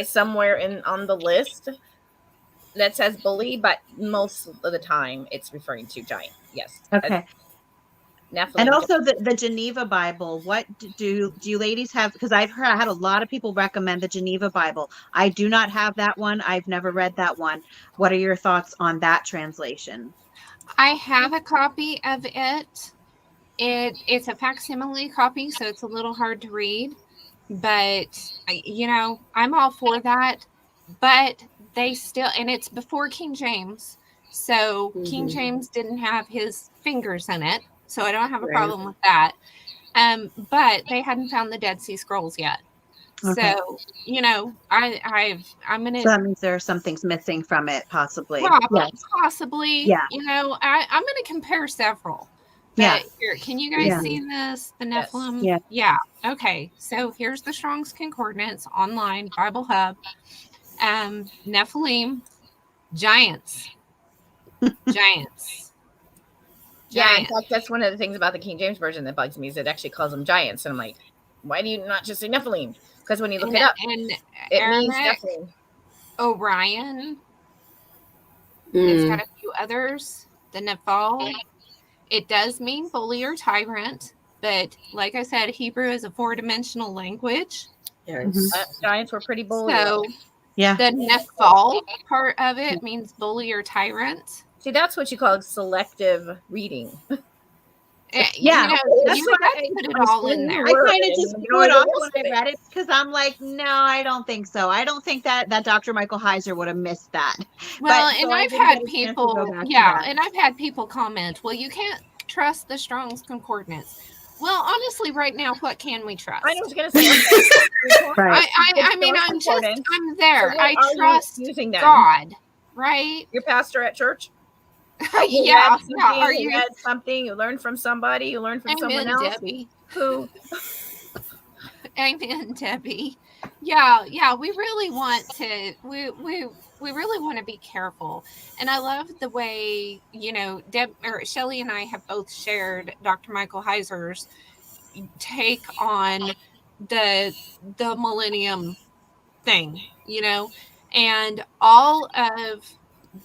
somewhere on the list that says bully, but most of the time it's referring to giant. Yes.
Okay.
Nephilim.
And also the Geneva Bible. What do you ladies have? Because I had a lot of people recommend the Geneva Bible. I do not have that one. I've never read that one. What are your thoughts on that translation?
I have a copy of it. It's a facsimile copy, so it's a little hard to read. But I'm all for that. But they still, and it's before King James, so King James didn't have his fingers in it, so I don't have a problem with that. But they hadn't found the Dead Sea Scrolls yet.
Okay.
So, I'm gonna
So that means there are some things missing from it, possibly.
possibly,
Yeah.
I'm gonna compare several.
Yeah.
But here, can you guys
Yeah.
see this? The
Yes.
Nephilim?
Yeah.
Okay. So here's the Strong's Concordance online, Bible Hub. Nephilim, giants. Giants.
Yeah, in fact, that's one of the things about the King James version that bugs me is it actually calls them giants. And I'm like, why do you not just say Nephilim? Because when you look it up,
and
it means
Aramaic,
Nephilim.
Orion. It's got a few others. The Nephal. It does mean bully or tyrant, but like I said, Hebrew is a 4-dimensional language.
Yes.
Giants were pretty bully.
So
Yeah.
the Nephal part of it means bully or tyrant.
See, that's what you call selective reading.
Yeah, that's
you
what
have to put it all in there.
I kind of just threw it off when I
it.
read it because I'm like, no, I don't think so. I don't think that Dr. Michael Heiser would have missed that.
Well,
But,
and
so I
I've
didn't
had
get a chance to
people,
go back to that.
and I've had people comment, well, you can't trust the Strong's Concordance. Well, honestly, right now, what can we trust?
I was going to say, okay,
Right.
I mean, I'm there.
So
I
what are you
trust
using then?
God, right?
Your pastor at church?
Yeah. Are
You
you?
read something? You learned from somebody? You learned from someone else?
Debbie.
Who?
Amen, Debbie. Yeah. We really want to. We really want to be careful, and I love the way Shelley and I have both shared Dr. Michael Heiser's take on the millennium thing, and all of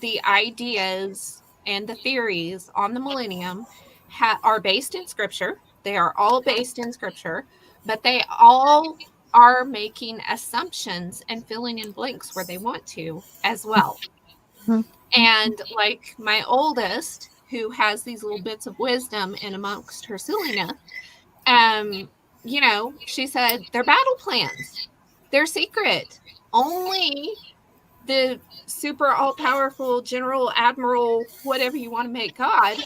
the ideas and the theories on the millennium are based in scripture. They are all based in scripture, but they all are making assumptions and filling in blanks where they want to as well. And like my oldest, who has these little bits of wisdom in amongst her silliness, she said they're battle plans. They're secret. Only the super all-powerful general, admiral, whatever you want to make God,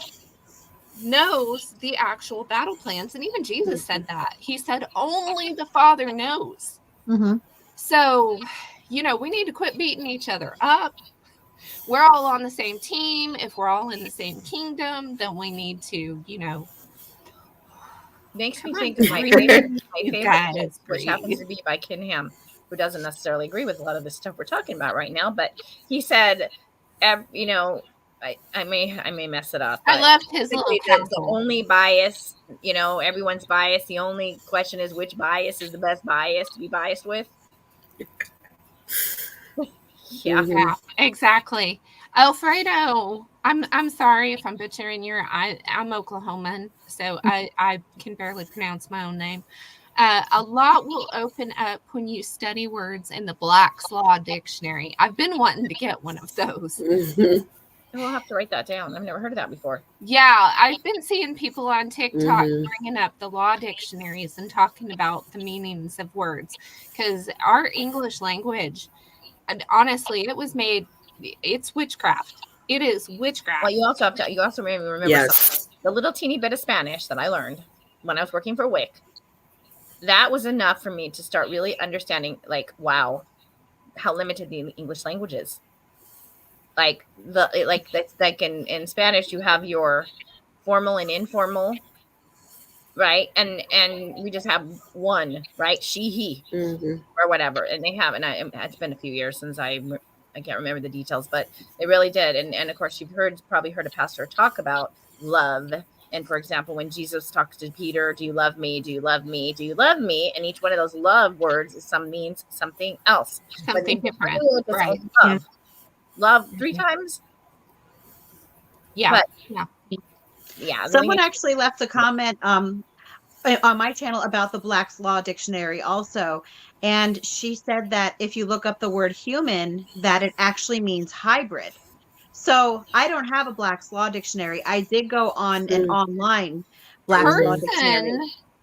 knows the actual battle plans. And even Jesus said that. He said only the Father knows. So, we need to quit beating each other up. We're all on the same team. If we're all in the same kingdom, then we need to,
Makes me think of my favorite book, which happens to be by Ken Ham, who doesn't necessarily agree with a lot of the stuff we're talking about right now. But he said, I may mess it up.
I loved his little
the only bias, everyone's bias. The only question is which bias is the best bias to be biased with.
Yeah, exactly. Alfredo, I'm sorry if I'm butchering I'm Oklahoman, so I can barely pronounce my own name. A lot will open up when you study words in the Black's Law Dictionary. I've been wanting to get one of those.
We'll have to write that down. I've never heard of that before.
Yeah, I've been seeing people on TikTok bringing up the law dictionaries and talking about the meanings of words, because our English language, honestly, it's witchcraft. It is witchcraft.
Well, you also remember the little teeny bit of Spanish that I learned when I was working for WIC. That was enough for me to start really understanding, like, wow, how limited the English language is. Like in Spanish, you have your formal and informal, right? And we just have one, right? She, he, or whatever. And they have, and it's been a few years since I can't remember the details, but they really did. And of course, you've probably heard a pastor talk about love. And for example, when Jesus talks to Peter, do you love me? Do you love me? Do you love me? And each one of those love words means something else.
Something different. Right.
Love 3 times.
Yeah.
Yeah.
Someone actually left a comment on my channel about the Black's Law Dictionary also. And she said that if you look up the word human, that it actually means hybrid. So I don't have a Black's Law Dictionary. I did go on an online, Black's Law
Person,
Dictionary.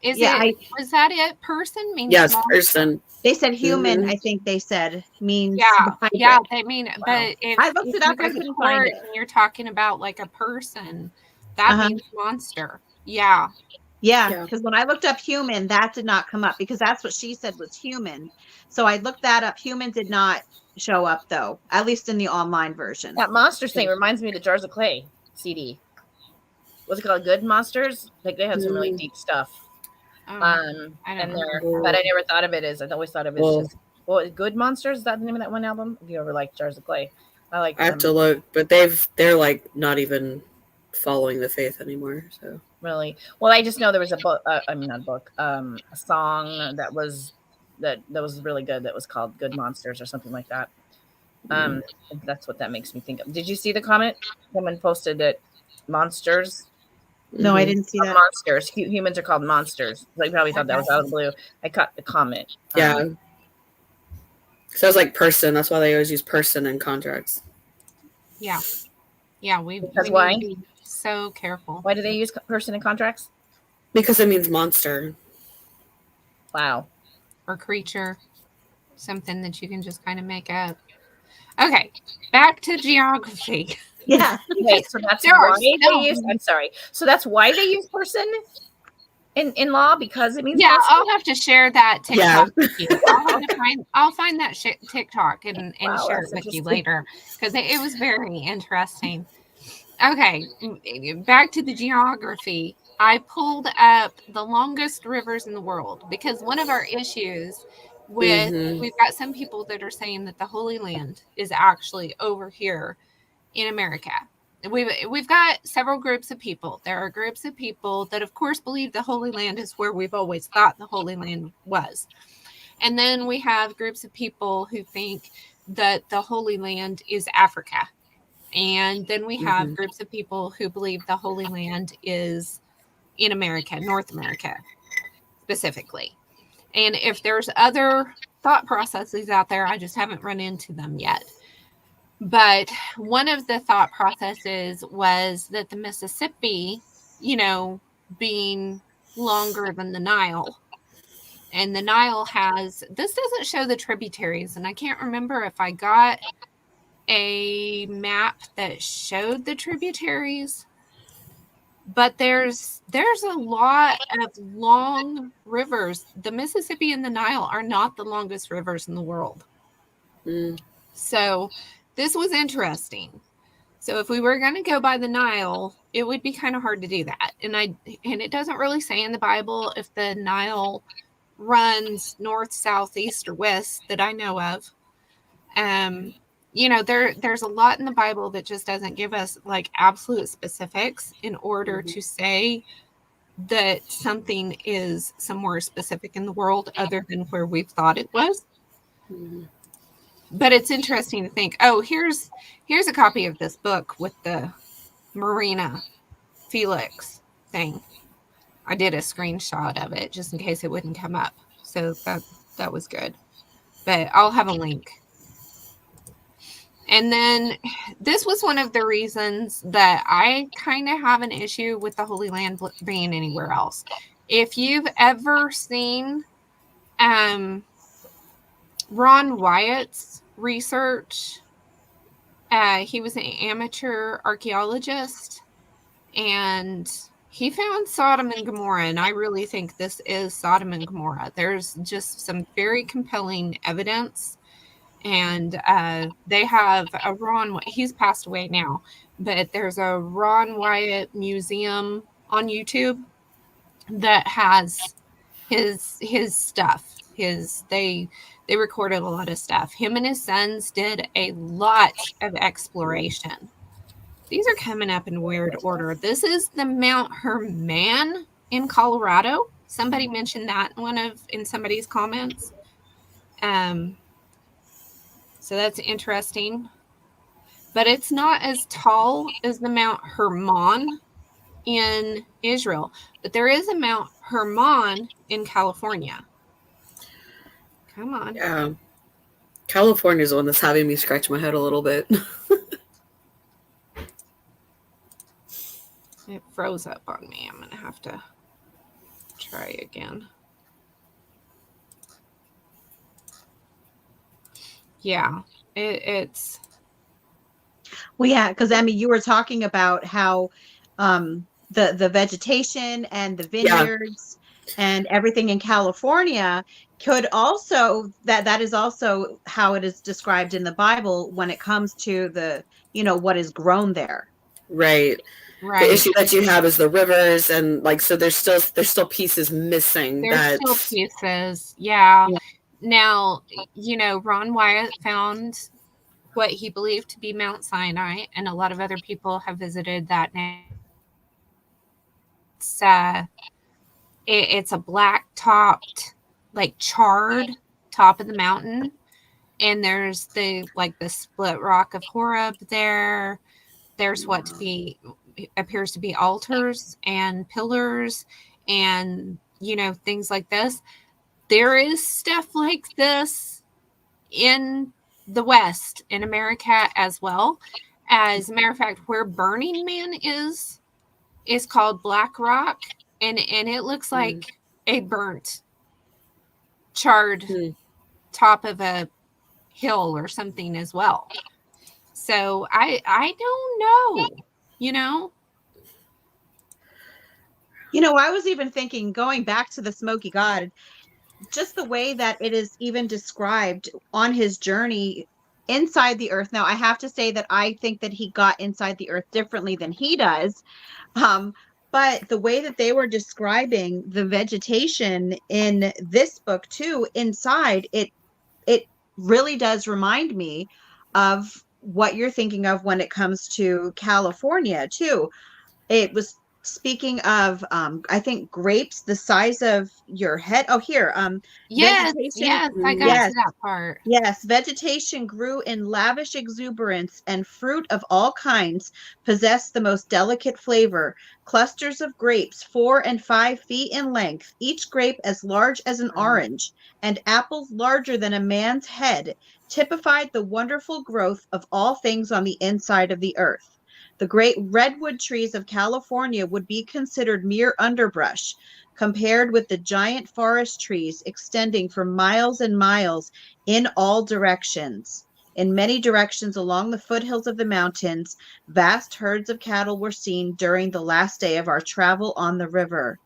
is
Yeah,
it? Was that it? Person means
Yes,
small.
person.
They said human,
Mhm.
I think they said, means
Yeah, yeah,
hybrid.
they mean,
Wow.
but if,
I looked
if
it
you
up, I
go to
couldn't find
court
it.
and you're talking about like a person, that
Uh-huh.
means monster. Yeah.
Yeah,
Yeah.
because when I looked up human, that did not come up because that's what she said was human. So I looked that up. Human did not show up though, at least in the online version.
That monsters thing reminds me of the Jars of Clay CD. What's it called? Good Monsters? Like they had some really deep stuff.
Oh, I don't
And
know.
there, but I never thought of it as, I always thought of it as
Well,
just, well, Good Monsters, is that the name of that one album? If you ever like Jars of Clay, I like
I have to
them.
look, but they're like not even following the faith anymore. So
Really? Well, I just know there was a book, I mean, not a book, a song that was really good. That was called Good Monsters or something like that. That's what that makes me think of. Did you see the comment? Someone posted that monsters,
No, I didn't see that.
monsters, humans are called monsters. They probably thought that was out of the blue. I caught the comment.
yeah. So it's like person. That's why they always use person in contracts.
Yeah. Yeah, we
Because
need
why?
to be so careful.
Why do they use person in contracts?
Because it means monster.
Wow.
Or creature, something that you can just kind of make up. Okay, back to geography.
Yeah.
Okay, so that's
There are
why they
so
use. I'm sorry. So that's why they use person in law, because it means
Yeah,
monster?
I'll have to share that
Yeah.
TikTok with you. I'll find that TikTok and
Wow,
share
that's
it with you
interesting.
later because it was very interesting. Okay, back to the geography. I pulled up the longest rivers in the world because one of our issues with we've got some people that are saying that the Holy Land is actually over here in America. We've got several groups of people. There are groups of people that, of course, believe the Holy Land is where we've always thought the Holy Land was. And then we have groups of people who think that the Holy Land is Africa. And then we have groups of people who believe the Holy Land is in America, North America specifically. And if there's other thought processes out there, I just haven't run into them yet. But one of the thought processes was that the Mississippi, being longer than the Nile, and the Nile this doesn't show the tributaries, and I can't remember if I got a map that showed the tributaries, but there's a lot of long rivers. The Mississippi and the Nile are not the longest rivers in the world. So this was interesting. So if we were going to go by the Nile, it would be kind of hard to do that. And it doesn't really say in the Bible if the Nile runs north, south, east, or west that I know of. There's a lot in the Bible that just doesn't give us like absolute specifics in order to say that something is somewhere specific in the world other than where we've thought it was. But it's interesting to think, oh, here's a copy of this book with the Marina Felix thing. I did a screenshot of it just in case it wouldn't come up. So that was good. But I'll have a link. And then this was one of the reasons that I kind of have an issue with the Holy Land being anywhere else. If you've ever seen Ron Wyatt's research, he was an amateur archaeologist, and he found Sodom and Gomorrah, and I really think this is Sodom and Gomorrah. There's just some very compelling evidence, and they have a he's passed away now, but there's a Ron Wyatt museum on YouTube that has his stuff. They recorded a lot of stuff. Him and his sons did a lot of exploration. These are coming up in weird order. This is the Mount Herman in Colorado. Somebody mentioned that in somebody's comments. So that's interesting. But it's not as tall as the Mount Hermon in Israel. But there is a Mount Hermon in California. Come on.
Yeah. California is the one that's having me scratch my head a little bit.
It froze up on me. I'm going to have to try again. Yeah, it's.
Well, yeah, because Emmy, you were talking about how the vegetation and the
Yeah.
vineyards and everything in California could also that is also how it is described in the Bible when it comes to the what is grown there.
Right.
Right.
The issue that you have is the rivers, and like, so there's still pieces missing.
There's still pieces. Yeah. Now, Ron Wyatt found what he believed to be Mount Sinai, and a lot of other people have visited that now. It's a black topped, like charred top of the mountain, and there's the split rock of Horeb there. There's what appears to be altars and pillars and things like this. There is stuff like this in the West, in America as well. As a matter of fact, where Burning Man is called Black Rock, and it looks like a burnt, charred top of a hill or something as well. So I don't know,
I was even thinking, going back to the Smoky God, just the way that it is even described on his journey inside the earth. Now, I have to say that I think that he got inside the earth differently than he does. But the way that they were describing the vegetation in this book too, inside, it really does remind me of what you're thinking of when it comes to California too. It was speaking of I think grapes the size of your head. Oh, here.
Yes, I got to that part.
Yes, vegetation grew in lavish exuberance, and fruit of all kinds possessed the most delicate flavor. Clusters of grapes 4 and 5 feet in length, each grape as large as an orange, and apples larger than a man's head, typified the wonderful growth of all things on the inside of the earth. The great redwood trees of California would be considered mere underbrush, compared with the giant forest trees extending for miles and miles in all directions. In many directions along the foothills of the mountains, vast herds of cattle were seen during the last day of our travel on the river.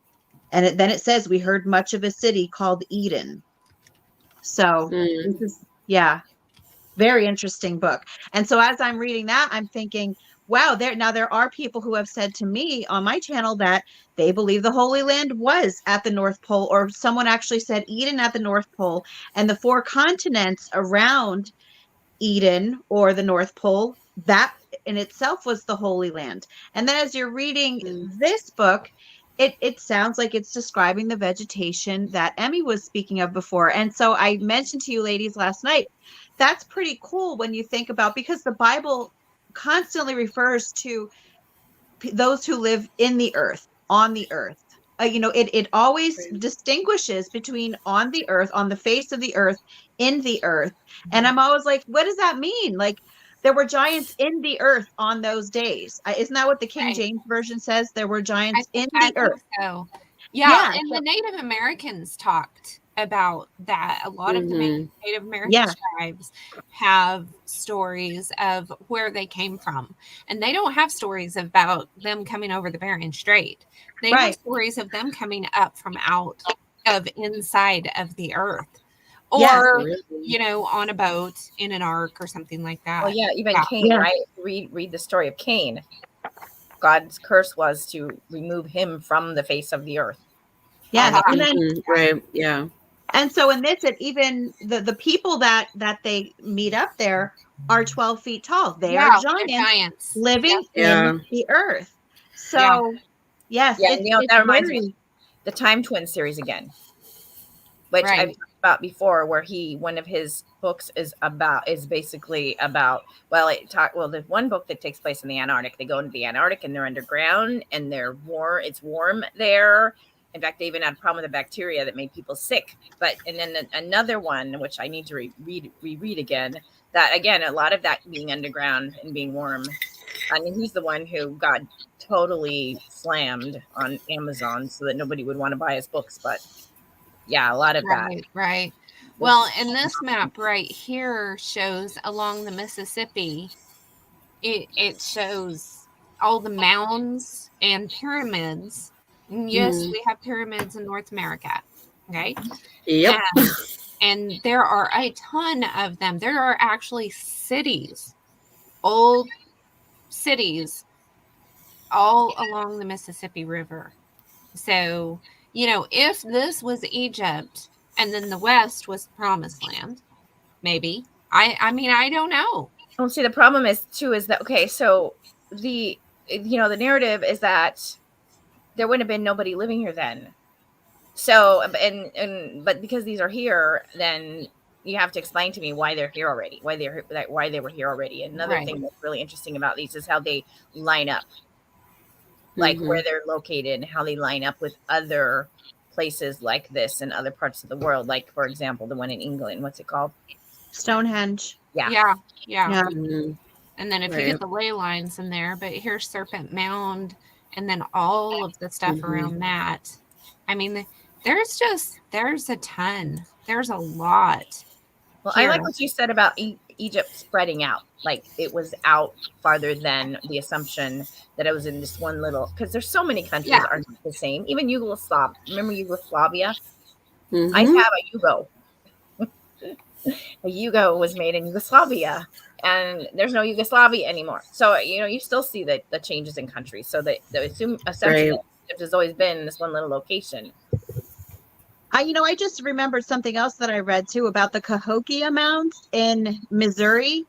And then it says, we heard much of a city called Eden. So this is, very interesting book. And so as I'm reading that, I'm thinking, wow, there are people who have said to me on my channel that they believe the Holy Land was at the North Pole, or someone actually said Eden at the North Pole, and the 4 continents around Eden or the North Pole, that in itself was the Holy Land. And then as you're reading this book, it sounds like it's describing the vegetation that Emmy was speaking of before. And so I mentioned to you ladies last night, that's pretty cool when you think about, because the Bible constantly refers to those who live in the earth, on the earth. It always distinguishes between on the earth, on the face of the earth, in the earth. And I'm always like, what does that mean? Like, there were giants in the earth on those days. Isn't that what the King James Version says? There were giants in the earth.
So. Yeah, and the Native Americans talked about that. A lot of the Native American tribes have stories of where they came from, and they don't have stories about them coming over the Bering Strait. They have stories of them coming up from out of inside of the earth, or on a boat in an ark or something like that.
Well, even Cain, right? Read the story of Cain. God's curse was to remove him from the face of the earth.
Yes, and then,
right, yeah.
And so in this, even the people that they meet up there are 12 feet tall. They are giants living in the earth. So yes,
that reminds me, the Time Twin series again, which I've talked about before, where one of his books is basically about, there's one book that takes place in the Antarctic. They go into the Antarctic and they're underground and it's warm there. In fact, they even had a problem with a bacteria that made people sick. And then another one, which I need to reread again, that again, a lot of that being underground and being warm. I mean, he's the one who God totally slammed on Amazon so that nobody would want to buy his books. But yeah, a lot of that.
Right. Well, and this map right here shows along the Mississippi, it shows all the mounds and pyramids. And yes, we have pyramids in North America. Okay.
Yep.
And there are a ton of them. There are actually cities, old cities, all along the Mississippi River. So, if this was Egypt and then the West was the promised land, maybe. I mean, I don't know.
Well, see, the problem is that, okay, so the narrative is that there wouldn't have been nobody living here then. So, but because these are here, then you have to explain to me why they're here already, why they were here already. Another thing that's really interesting about these is how they line up, like where they're located and how they line up with other places like this in other parts of the world. Like, for example, the one in England, what's it called?
Stonehenge.
Yeah.
Mm-hmm.
And then if you get the ley lines in there, but here's Serpent Mound, and then all of the stuff around that. I mean, there's a ton. There's a lot.
Well, here. I like what you said about Egypt spreading out. Like it was out farther than the assumption that it was in this one little, because there's so many countries aren't the same. Even Yugoslavia. Remember Yugoslavia? I have a Yugo. A Yugo was made in Yugoslavia, and there's no Yugoslavia anymore. So you still see the changes in countries. So the assumption Egypt has always been this one little location.
I just remembered something else that I read too about the Cahokia Mounds in Missouri.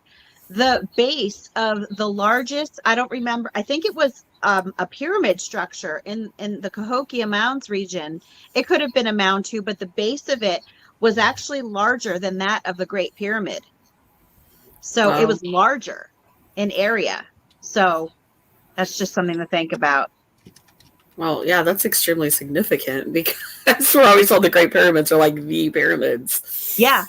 The base of the largest, I don't remember, I think it was a pyramid structure in the Cahokia Mounds region. It could have been a mound too, but the base of it was actually larger than that of the Great Pyramid. So it was larger in area. So that's just something to think about.
Well, yeah, that's extremely significant because that's where always all the Great Pyramids are like the pyramids.
Yeah.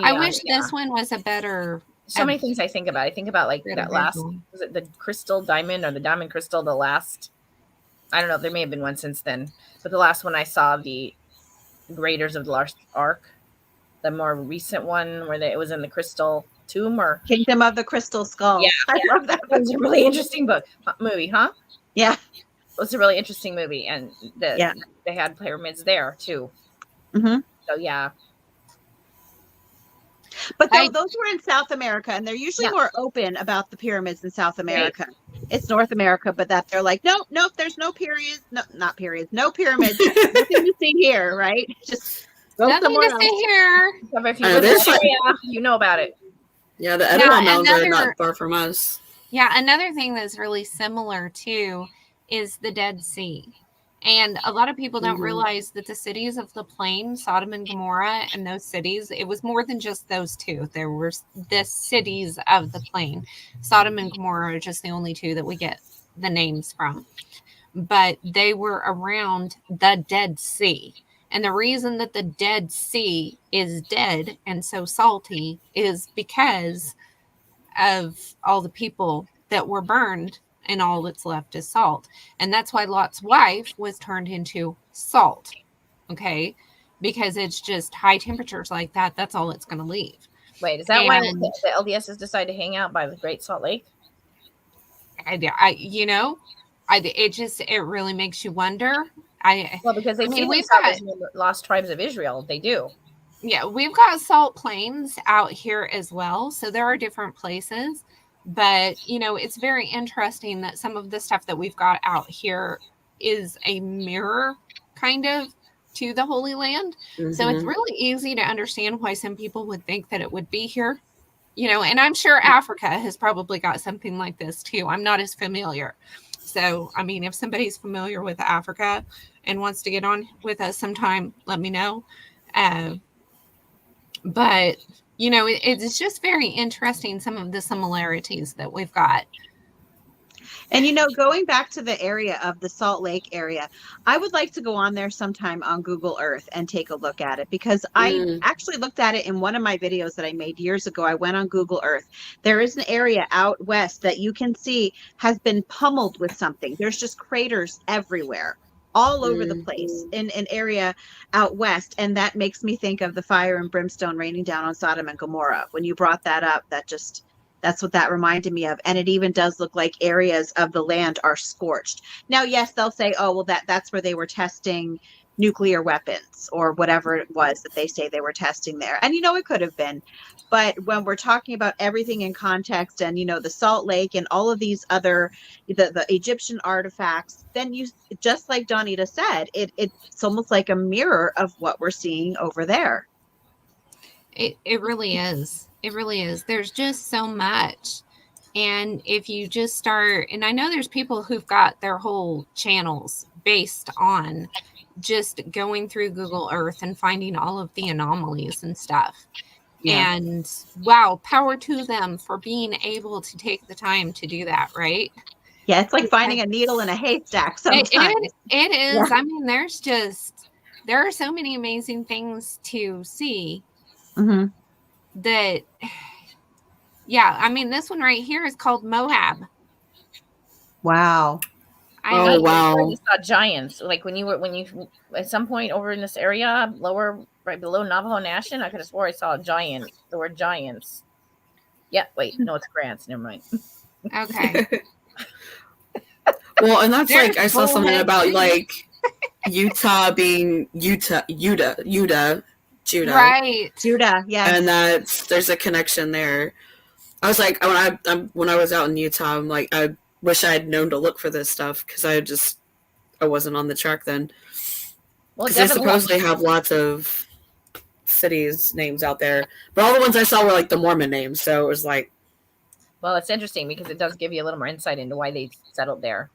I wish this one was a better.
So many things I think about. I think about like that last, was it the crystal diamond or the diamond crystal? The last, I don't know. There may have been one since then, but the last one I saw, the Raiders of the Lost Ark, the more recent one where it was in the crystal tomb or
Kingdom of the Crystal Skull.
Yeah, I love that. It was a really interesting movie, huh?
Yeah,
it was a really interesting movie, and they had pyramids there too. So yeah.
But those were in South America, and they're usually more open about the pyramids in South America. Right. It's North America, but that they're like, nope, there's no periods, not periods, no pyramids, nothing to see here, right? Just go somewhere else.
Nothing to see here.
If you live in the area, you know about it.
Yeah, the Etowah Mounds are not far from us.
Yeah, another thing that's really similar too is the Dead Sea. And a lot of people don't realize that the cities of the plain, Sodom and Gomorrah, and those cities, it was more than just those two. There were the cities of the plain. Sodom and Gomorrah are just the only two that we get the names from. But they were around the Dead Sea. And the reason that the Dead Sea is dead and so salty is because of all the people that were burned, and all that's left is salt. And that's why Lot's wife was turned into salt, okay? Because it's just high temperatures like that. That's all it's going to leave.
Wait, is that why the LDSs decided to hang out by the Great Salt Lake?
It really makes you wonder.
Because they see themselves as lost tribes of Israel. They do.
Yeah, we've got salt plains out here as well. So there are different places. But, it's very interesting that some of the stuff that we've got out here is a mirror kind of to the Holy Land. So it's really easy to understand why some people would think that it would be here, and I'm sure Africa has probably got something like this too. I'm not as familiar. So, I mean, if somebody's familiar with Africa and wants to get on with us sometime, let me know. But it's just very interesting, some of the similarities that we've got.
And going back to the area of the Salt Lake area, I would like to go on there sometime on Google Earth and take a look at it, because I actually looked at it in one of my videos that I made years ago. I went on Google Earth. There is an area out west that you can see has been pummeled with something. There's just craters everywhere, all over the place in an area out west. And that makes me think of the fire and brimstone raining down on Sodom and Gomorrah. When you brought that up, that's what that reminded me of. And it even does look like areas of the land are scorched. Now, yes, they'll say, oh, well, that's where they were testing nuclear weapons or whatever it was that they say they were testing there. And, it could have been. But when we're talking about everything in context and, the Salt Lake and all of these other, the Egyptian artifacts, then just like Donita said, it's almost like a mirror of what we're seeing over there.
It really is. It really is. There's just so much. And if you just start, and I know there's people who've got their whole channels based on just going through Google Earth and finding all of the anomalies and stuff. Yeah. And wow, power to them for being able to take the time to do that, right?
Yeah, it's like finding a needle in a haystack sometimes.
It is. Yeah. I mean, there are so many amazing things to see.
Mm-hmm.
That, yeah, I mean, this one right here is called Moab.
Wow.
Wow. You saw giants. Like when you at some point over in this area, right below Navajo Nation, I could have swore I saw a giant. The word giants. Yeah, wait, no, it's grants. Never mind.
Okay.
Well, and that's like I saw something about like Utah being Judah.
Right.
Judah, yeah.
And there's a connection there. I was like, when I was out in Utah, I'm like, I wish I had known to look for this stuff because I wasn't on the track then. Well, because they supposedly have lots of cities names out there, but all the ones I saw were like the Mormon names. So it was like,
well, it's interesting because it does give you a little more insight into why they settled there.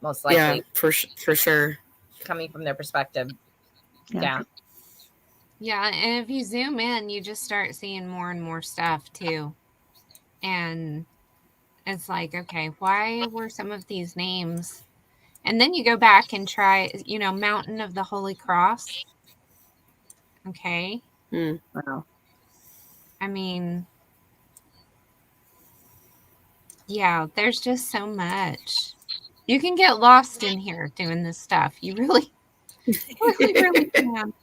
Most likely,
yeah, for sure,
coming from their perspective. Yeah.
Yeah, and if you zoom in, you just start seeing more and more stuff too. And it's like, okay, why were some of these names? And then you go back and try, Mountain of the Holy Cross. Okay.
Wow.
I mean, yeah, there's just so much. You can get lost in here doing this stuff. You really, really can.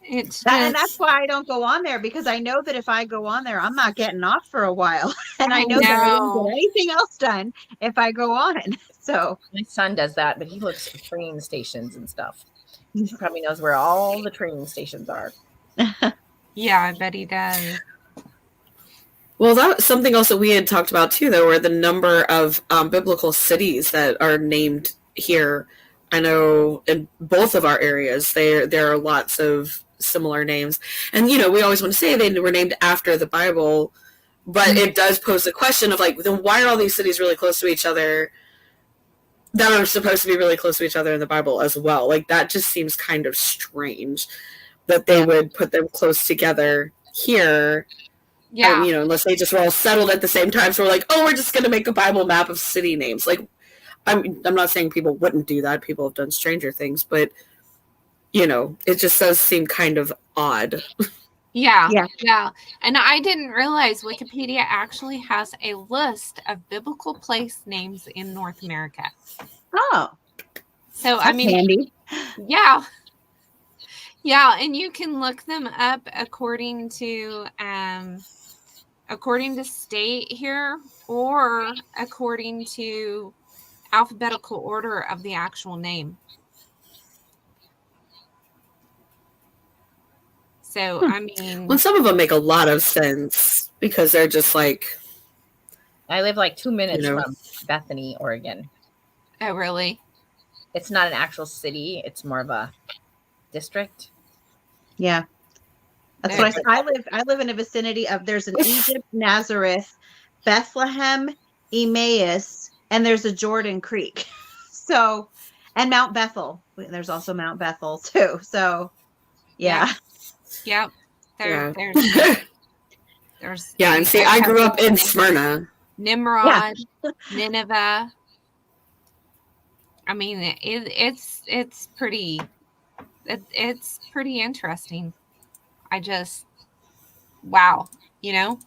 And that's why I don't go on there, because I know that if I go on there, I'm not getting off for a while. And I know that I won't get anything else done if I go on. So
my son does that, but he looks for train stations and stuff. He probably knows where all the train stations are.
Yeah, I bet he does.
Well, that was something else that we had talked about too, though, were the number of biblical cities that are named here. I know in both of our areas, there are lots of similar names. And, we always want to say they were named after the Bible, but it does pose the question of like, then why are all these cities really close to each other that are supposed to be really close to each other in the Bible as well? Like, that just seems kind of strange that they would put them close together here.
Yeah.
And, unless they just were all settled at the same time. So we're like, oh, we're just going to make a Bible map of city names. Like, I'm not saying people wouldn't do that. People have done stranger things, but it just does seem kind of odd.
Yeah. And I didn't realize Wikipedia actually has a list of biblical place names in North America.
Oh.
So,
that's handy.
Yeah. Yeah, and you can look them up according to state here, or according to alphabetical order of the actual name. So, I mean...
Well, some of them make a lot of sense because they're just like...
I live like 2 minutes from Bethany, Oregon.
Oh, really?
It's not an actual city. It's more of a district.
Yeah. That's what I live in a vicinity of, there's an Egypt, Nazareth, Bethlehem, Emmaus, and there's a Jordan Creek. So, and Mount Bethel. There's also Mount Bethel too. So, yeah.
Yep. There's
yeah, and see, I grew up in Smyrna.
Nimrod, Nineveh. I mean, it's pretty interesting. I just wow, you know.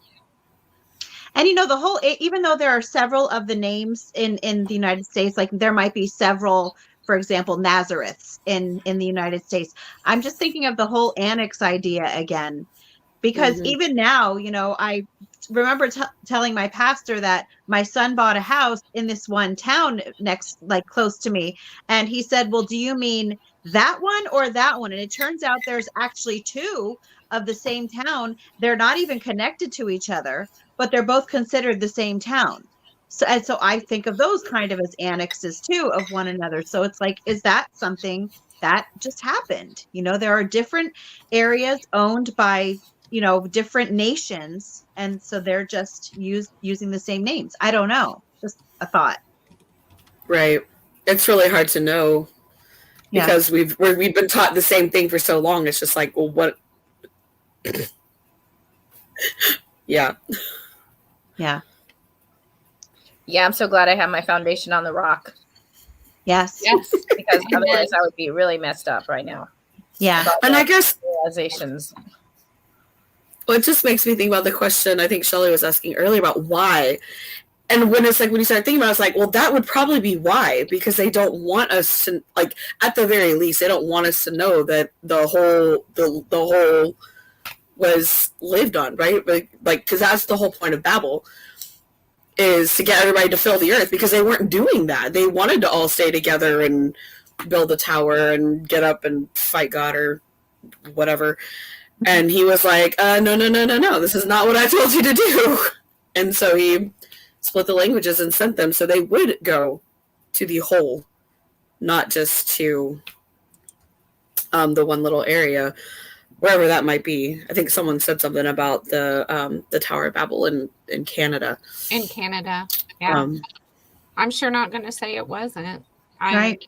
And the whole, even though there are several of the names in the United States, like there might be several, for example, Nazareths in the United States. I'm just thinking of the whole annex idea again, because
Mhm.
even now, I remember telling my pastor that my son bought a house in this one town next, like close to me. And he said, well, do you mean that one or that one? And it turns out there's actually two of the same town. They're not even connected to each other, but they're both considered the same town. So I think of those kind of as annexes too of one another. So it's like, is that something that just happened? There are different areas owned by different nations, and so they're just using the same names. I don't know, just a thought.
Right. It's really hard to know
Yeah.
because we've been taught the same thing for so long. It's just like, well, what? Yeah.
Yeah.
Yeah, I'm so glad I have my foundation on the rock.
Yes.
Yes.
Because otherwise I would be really messed up right now.
Yeah.
And I guess
realizations.
well, it just makes me think about the question I think Shelley was asking earlier about why. And when you start thinking about it, it's like, well, that would probably be why, because they don't want us to, like, at the very least, they don't want us to know that the whole was lived on, right? Like, because that's the whole point of Babel, is to get everybody to fill the earth, because they weren't doing that. They wanted to all stay together and build a tower and get up and fight God or whatever. And he was like, no, this is not what I told you to do. And so he split the languages and sent them so they would go to the whole, not just to the one little area, wherever that might be. I think someone said something about the Tower of Babel in Canada.
In Canada, yeah. I'm sure not going to say it wasn't.
Right.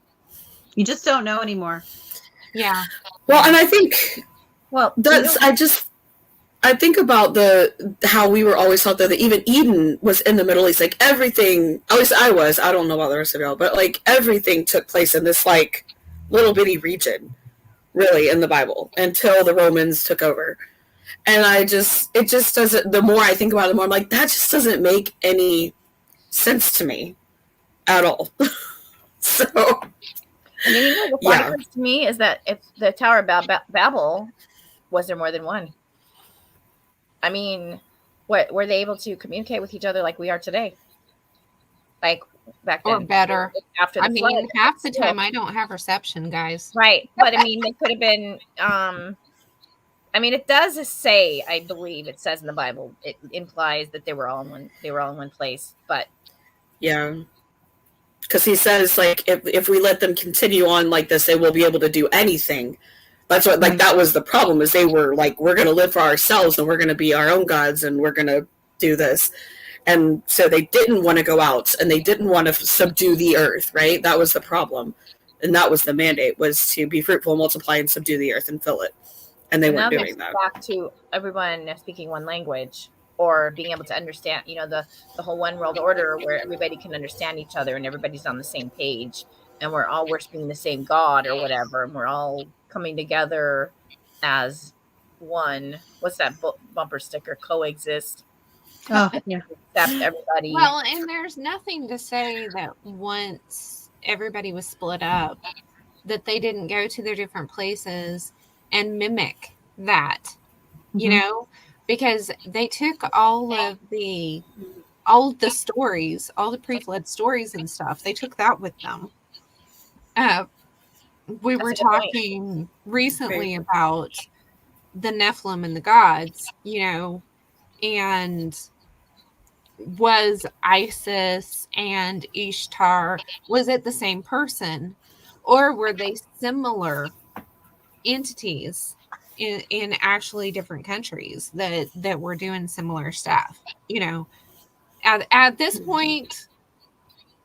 You just don't know anymore.
Yeah.
Well, and I think I think about how we were always taught that even Eden was in the Middle East. Like everything, at least I don't know about the rest of y'all, but like everything took place in this like little bitty region, really, in the Bible until the Romans took over. And it just doesn't, the more I think about it, the more I'm like, that just doesn't make any sense to me at all. So,
I mean, the funny thing to me is that if the Tower of Babel, was there more than one? I mean, what were they able to communicate with each other like we are today? Like back then,
or better.
After the flood,
half the time I don't have reception, guys.
Right, but I mean, they could have been. I mean, it does say, I believe it says in the Bible, it implies that they were all in one place. But
yeah, because he says like if we let them continue on like this, they will be able to do anything. That's what, like, that was the problem, is they were like, we're going to live for ourselves and we're going to be our own gods and we're going to do this. And so they didn't want to go out and they didn't want to subdue the earth, right? That was the problem. And that was the mandate, was to be fruitful, multiply, and subdue the earth and fill it. And they weren't doing that.
Back to everyone speaking one language or being able to understand, the whole one world order where everybody can understand each other and everybody's on the same page and we're all worshiping the same God or whatever. And we're all coming together as one. What's that bumper sticker? Coexist.
Oh, yeah.
Accept everybody.
Well, and there's nothing to say that once everybody was split up, that they didn't go to their different places and mimic that, because they took all the stories, all the pre-flood stories and stuff. They took that with them. We were talking recently about the Nephilim and the gods, and was Isis and Ishtar, was it the same person, or were they similar entities in actually different countries that were doing similar stuff? At this point,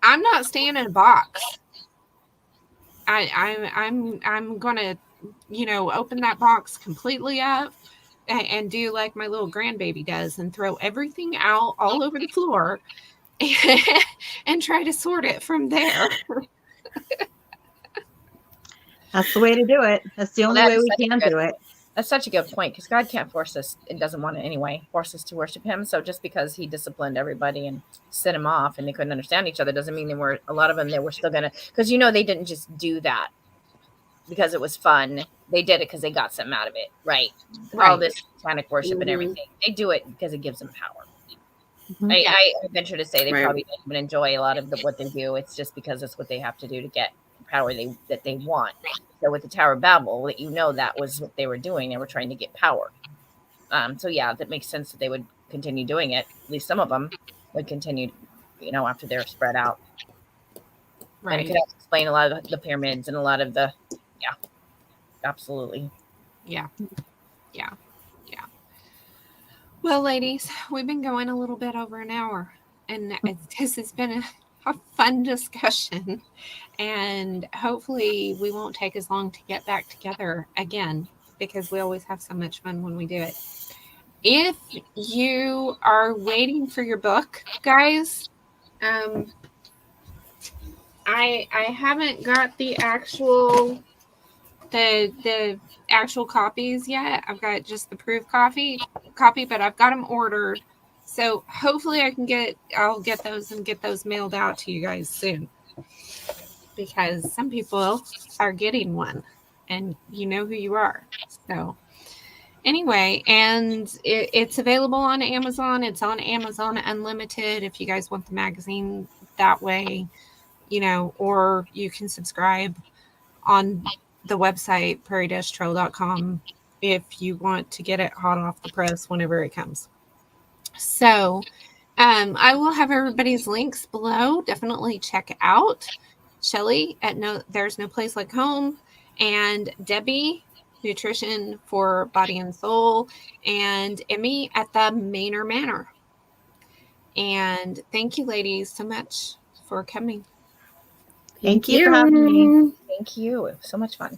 I'm not staying in a box. I'm gonna, open that box completely up and do like my little grandbaby does and throw everything out all over the floor and try to sort it from there.
That's the way to do it. That's the only way we can do it.
That's such a good point, because God can't force us. It doesn't want to anyway force us to worship him. So just because he disciplined everybody and sent them off and they couldn't understand each other doesn't mean a lot of them, they were still going to, because they didn't just do that because it was fun. They did it because they got something out of it. Right. All this satanic worship and everything. They do it because it gives them power. Mm-hmm. I venture to say they probably don't even enjoy a lot of what they do. It's just because it's what they have to do to get power that they want. So with the Tower of Babel, that was what they were doing. They were trying to get power. So yeah, that makes sense that they would continue doing it. At least some of them would continue, after they're spread out. Right. And it could also explain a lot of the pyramids and a lot of absolutely.
Yeah. Well, ladies, we've been going a little bit over an hour, and this has been a fun discussion, and hopefully we won't take as long to get back together again, because we always have so much fun when we do it. If you are waiting for your book, guys, I haven't got the actual the actual copies yet. I've got just the proof copy, but I've got them ordered. So hopefully I'll get those mailed out to you guys soon, because some people are getting one and you know who you are. So anyway, and it's available on Amazon. It's on Amazon Unlimited if you guys want the magazine that way, or you can subscribe on the website prairie-trail.com if you want to get it hot off the press whenever it comes. So I will have everybody's links below. Definitely check out Shelly at There's No Place Like Home, and Debbie, Nutrition for Body and Soul, and Emmy at the Manor Manor. And thank you, ladies, so much for coming.
Thank you for having me.
Thank you. It was so much fun.